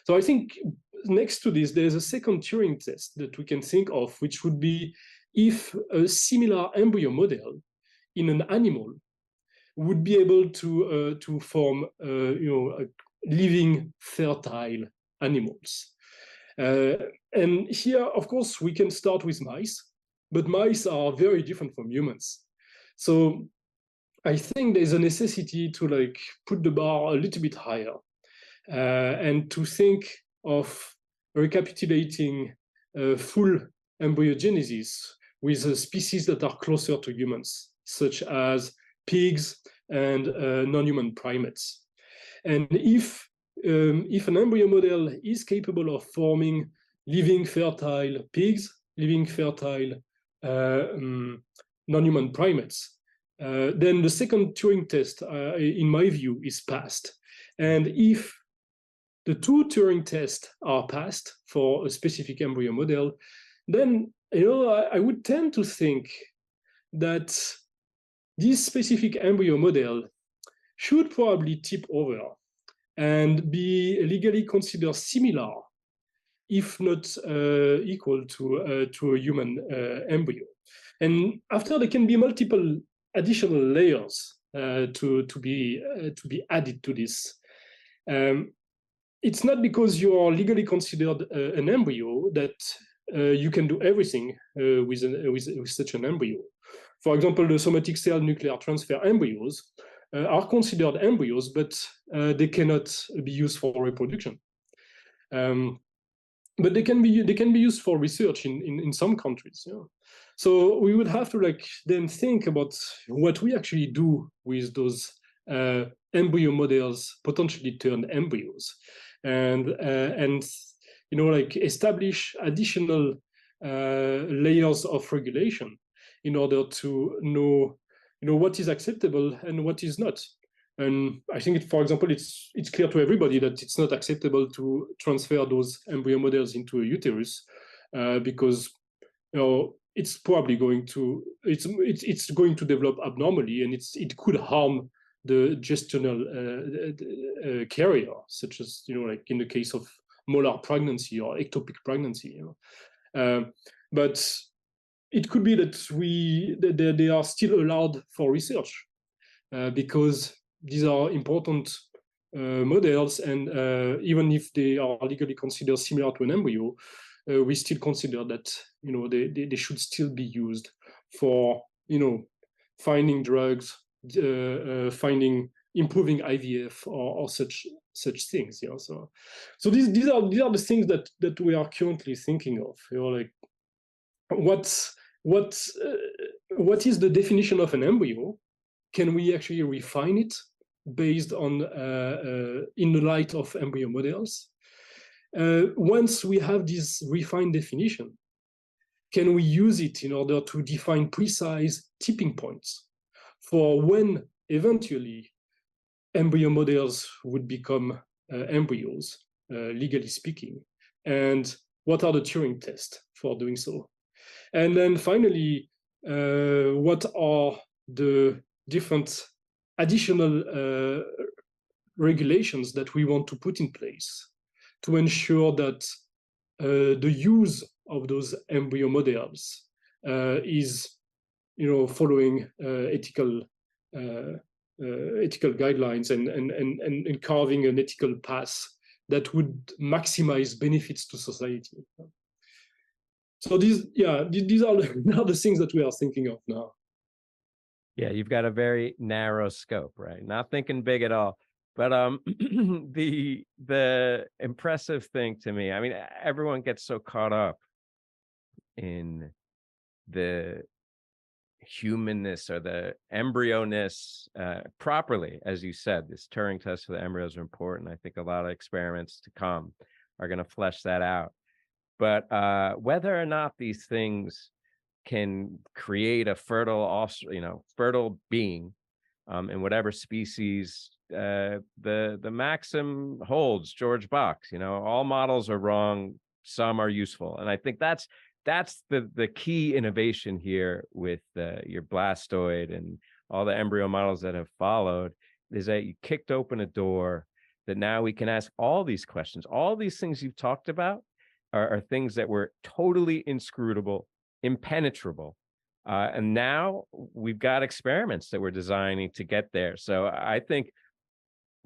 So I think next to this, there's a second Turing test that we can think of, which would be if a similar embryo model in an animal would be able to form living fertile animals. And here, of course, we can start with mice, but mice are very different from humans. So I think there's a necessity to like put the bar a little bit higher and to think of recapitulating full embryogenesis with species that are closer to humans, such as pigs and non-human primates. And if an embryo model is capable of forming living fertile pigs, living fertile non-human primates, then the second Turing test, in my view, is passed. And if the two Turing tests are passed for a specific embryo model, then I would tend to think that this specific embryo model should probably tip over and be legally considered similar if not equal to a human embryo. And after, there can be multiple additional layers to be added to this. It's not because you are legally considered an embryo that you can do everything with such an embryo. For example, the somatic cell nuclear transfer embryos are considered embryos, but they cannot be used for reproduction. But they can be used for research in some countries. Yeah. So we would have to then think about what we actually do with those embryo models, potentially turned embryos, and establish additional layers of regulation in order to know what is acceptable and what is not. And I think, for example, it's clear to everybody that it's not acceptable to transfer those embryo models into a uterus because it's probably going to develop abnormally, and it could harm the gestional carrier, such as like in the case of molar pregnancy or ectopic pregnancy. But it could be that they are still allowed for research because these are important models, and even if they are legally considered similar to an embryo, we still consider that they should still be used for finding drugs, improving IVF or such things. So these are the things that we are currently thinking of. Like what is the definition of an embryo? Can we actually refine it based on in the light of embryo models? Once we have this refined definition, can we use it in order to define precise tipping points for when eventually embryo models would become embryos, legally speaking? And what are the Turing tests for doing so? And then finally, what are the different additional regulations that we want to put in place to ensure that the use of those embryo models is, following ethical guidelines and carving an ethical path that would maximize benefits to society. So these are the things that we are thinking of now. Yeah, you've got a very narrow scope, right? Not thinking big at all. But the impressive thing to me, I mean, everyone gets so caught up in the humanness or the embryo-ness properly, as you said. This Turing test for the embryos are important. I think a lot of experiments to come are going to flesh that out. But whether or not these things can create a fertile fertile being in whatever species, the maxim holds, George Box, all models are wrong, some are useful. And I think that's the key innovation here with your Blastoid and all the embryo models that have followed, is that you kicked open a door that now we can ask all these questions. All these things you've talked about are things that were totally inscrutable, impenetrable. And now we've got experiments that we're designing to get there. So I think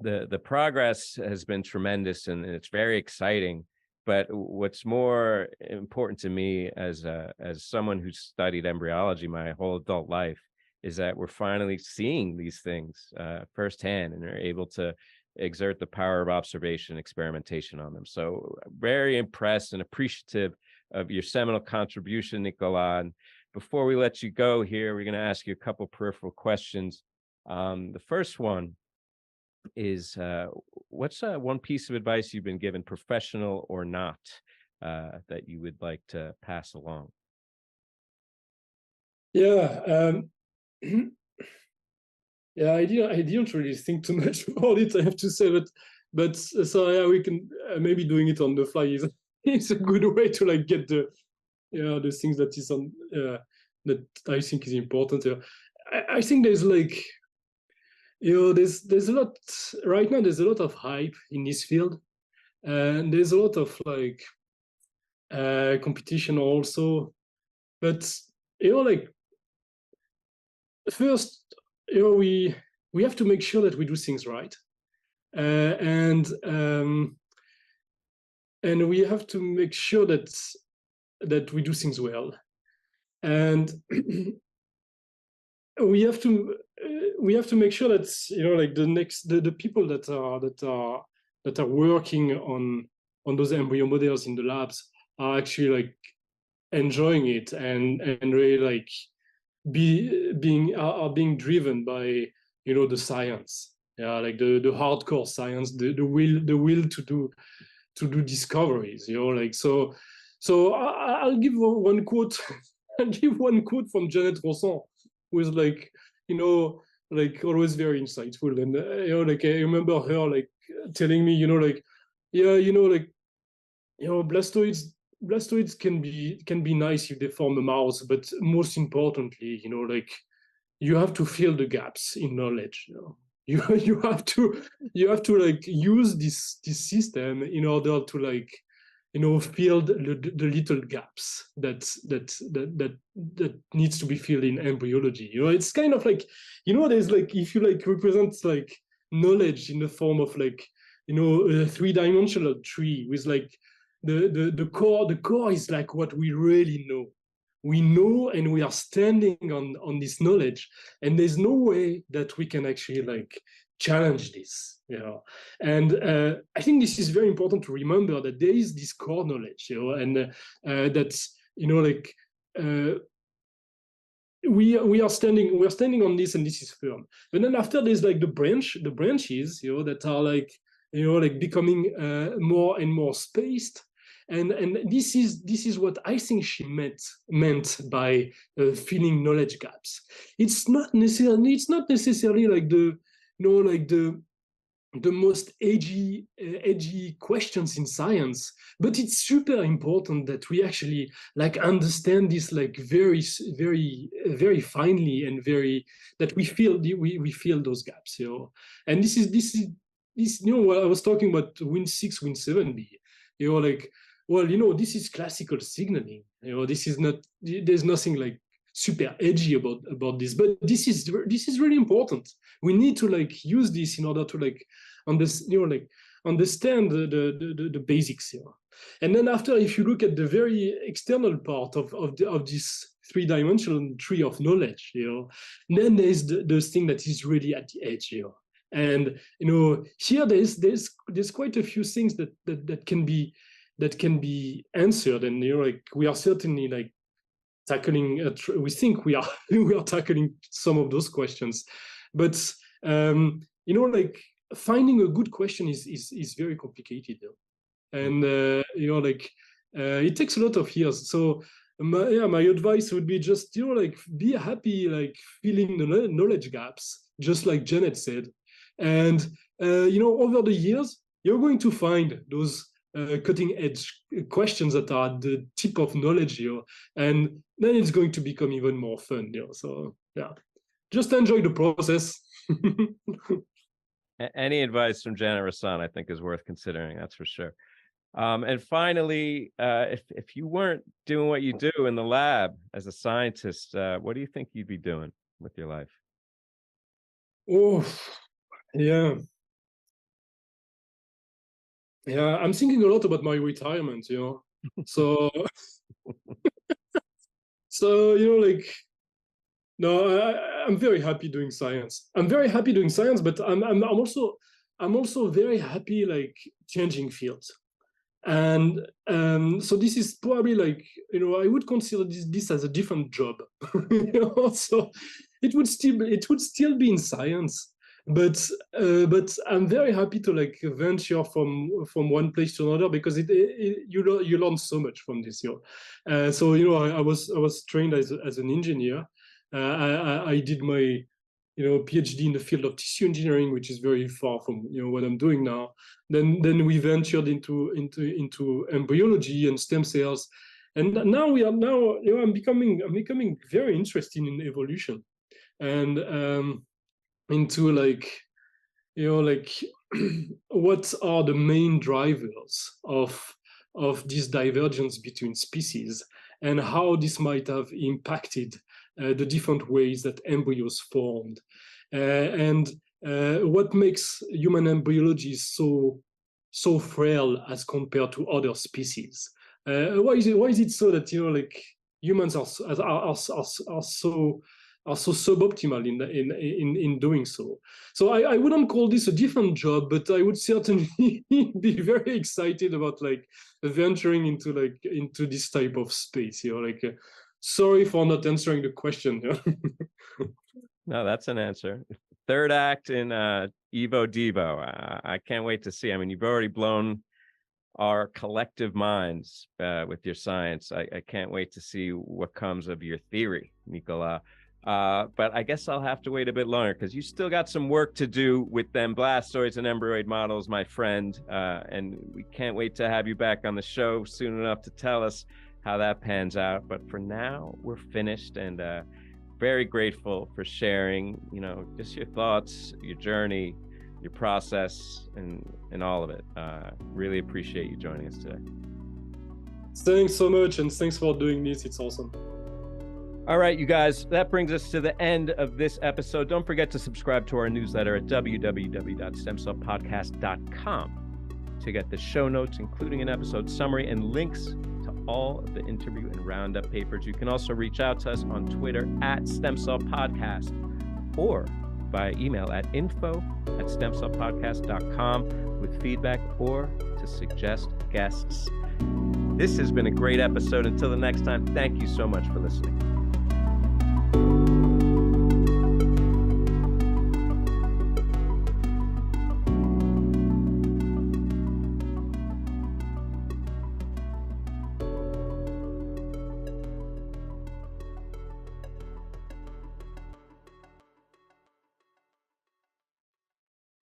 the progress has been tremendous, and it's very exciting. But what's more important to me as someone who's studied embryology my whole adult life is that we're finally seeing these things firsthand, and are able to exert the power of observation, experimentation on them. So very impressed and appreciative of your seminal contribution, Nicolas. And before we let you go here, we're going to ask you a couple peripheral questions. The first one is, what's one piece of advice you've been given, professional or not, that you would like to pass along? Yeah. Yeah, I didn't really think too much about it, I have to say, but so yeah, we can maybe doing it on the fly is a good way to get the things that is on that I think is important. I think there's there's a lot right now. There's a lot of hype in this field, and there's a lot of competition also. But like first, we have to make sure that we do things right, and we have to make sure that we do things well, and we have to make sure that like the people that are working on those embryo models in the labs are actually like enjoying it and really like are being driven by the science, like the hardcore science, the will to do discoveries, like so I'll give one quote. I'll give one quote from Janet Rosson, who is like like always very insightful, and like I remember her like telling me like like blastoids can be nice if they form a mouse, but most importantly like you have to fill the gaps in knowledge. You have to like use this system in order to like fill the little gaps that needs to be filled in embryology. It's kind of like there's like, if you like represent like knowledge in the form of like a three-dimensional tree with like the core is like what we really know. We know, and we are standing on this knowledge, and there's no way that we can actually like challenge this. And I think this is very important to remember, that there is this core knowledge, and that's like we are standing on this, and this is firm. But then after, there's like the branches that are like like becoming more and more spaced. And this is what I think she meant by filling knowledge gaps. It's not necessarily like the like the most edgy questions in science, but it's super important that we actually like understand this like very finely, and very that we feel those gaps. And this is what I was talking about, Win6, Win7b. Like, well, this is classical signaling. This is not, there's nothing like super edgy about this, but this is really important. We need to like use this in order to like understand the basics. And then after, if you look at the very external part of this three-dimensional tree of knowledge, then there's the thing that is really at the edge. And here there's quite a few things that can be answered, and like we are certainly like tackling. We think we are tackling some of those questions, but like finding a good question is very complicated, and like it takes a lot of years. So my advice would be just like be happy like filling the knowledge gaps, just like Janet said. And over the years, you're going to find those cutting edge questions that are the tip of knowledge, and then it's going to become even more fun. So yeah, just enjoy the process. Any advice from Janet Rosson, I think, is worth considering. That's for sure. And finally, if you weren't doing what you do in the lab as a scientist, what do you think you'd be doing with your life? Oh, yeah. Yeah, I'm thinking a lot about my retirement, So, so like, no, I'm very happy doing science. I'm very happy doing science, but I'm also very happy like changing fields. And so this is probably like I would consider this as a different job. So it would still be in science, but I'm very happy to like venture from one place to another, because you learn so much from this. So I was trained as an engineer. I did my PhD in the field of tissue engineering, which is very far from what I'm doing now. Then we ventured into embryology and stem cells, and now I'm becoming very interested in evolution, and into like like what are the main drivers of of this divergence between species and how this might have impacted the different ways that embryos formed. And what makes human embryology so frail as compared to other species? Why is it so that like humans are so suboptimal in doing so? So I wouldn't call this a different job, but I would certainly be very excited about like venturing into this type of space. Sorry for not answering the question. No, that's an answer. Third act in Evo Devo. I can't wait to see. I mean, you've already blown our collective minds with your science. I can't wait to see what comes of your theory, Nicolas. But I guess I'll have to wait a bit longer because you still got some work to do with them blastoids and embryoid models, my friend. And we can't wait to have you back on the show soon enough to tell us how that pans out. But for now, we're finished, and very grateful for sharing, just your thoughts, your journey, your process, and all of it. Really appreciate you joining us today. Thanks so much, and thanks for doing this. It's awesome. All right, you guys, that brings us to the end of this episode. Don't forget to subscribe to our newsletter at www.stemcellpodcast.com to get the show notes, including an episode summary and links to all of the interview and roundup papers. You can also reach out to us on Twitter at StemCellPodcast or by email at info@stemcellpodcast.com with feedback or to suggest guests. This has been a great episode. Until the next time, thank you so much for listening.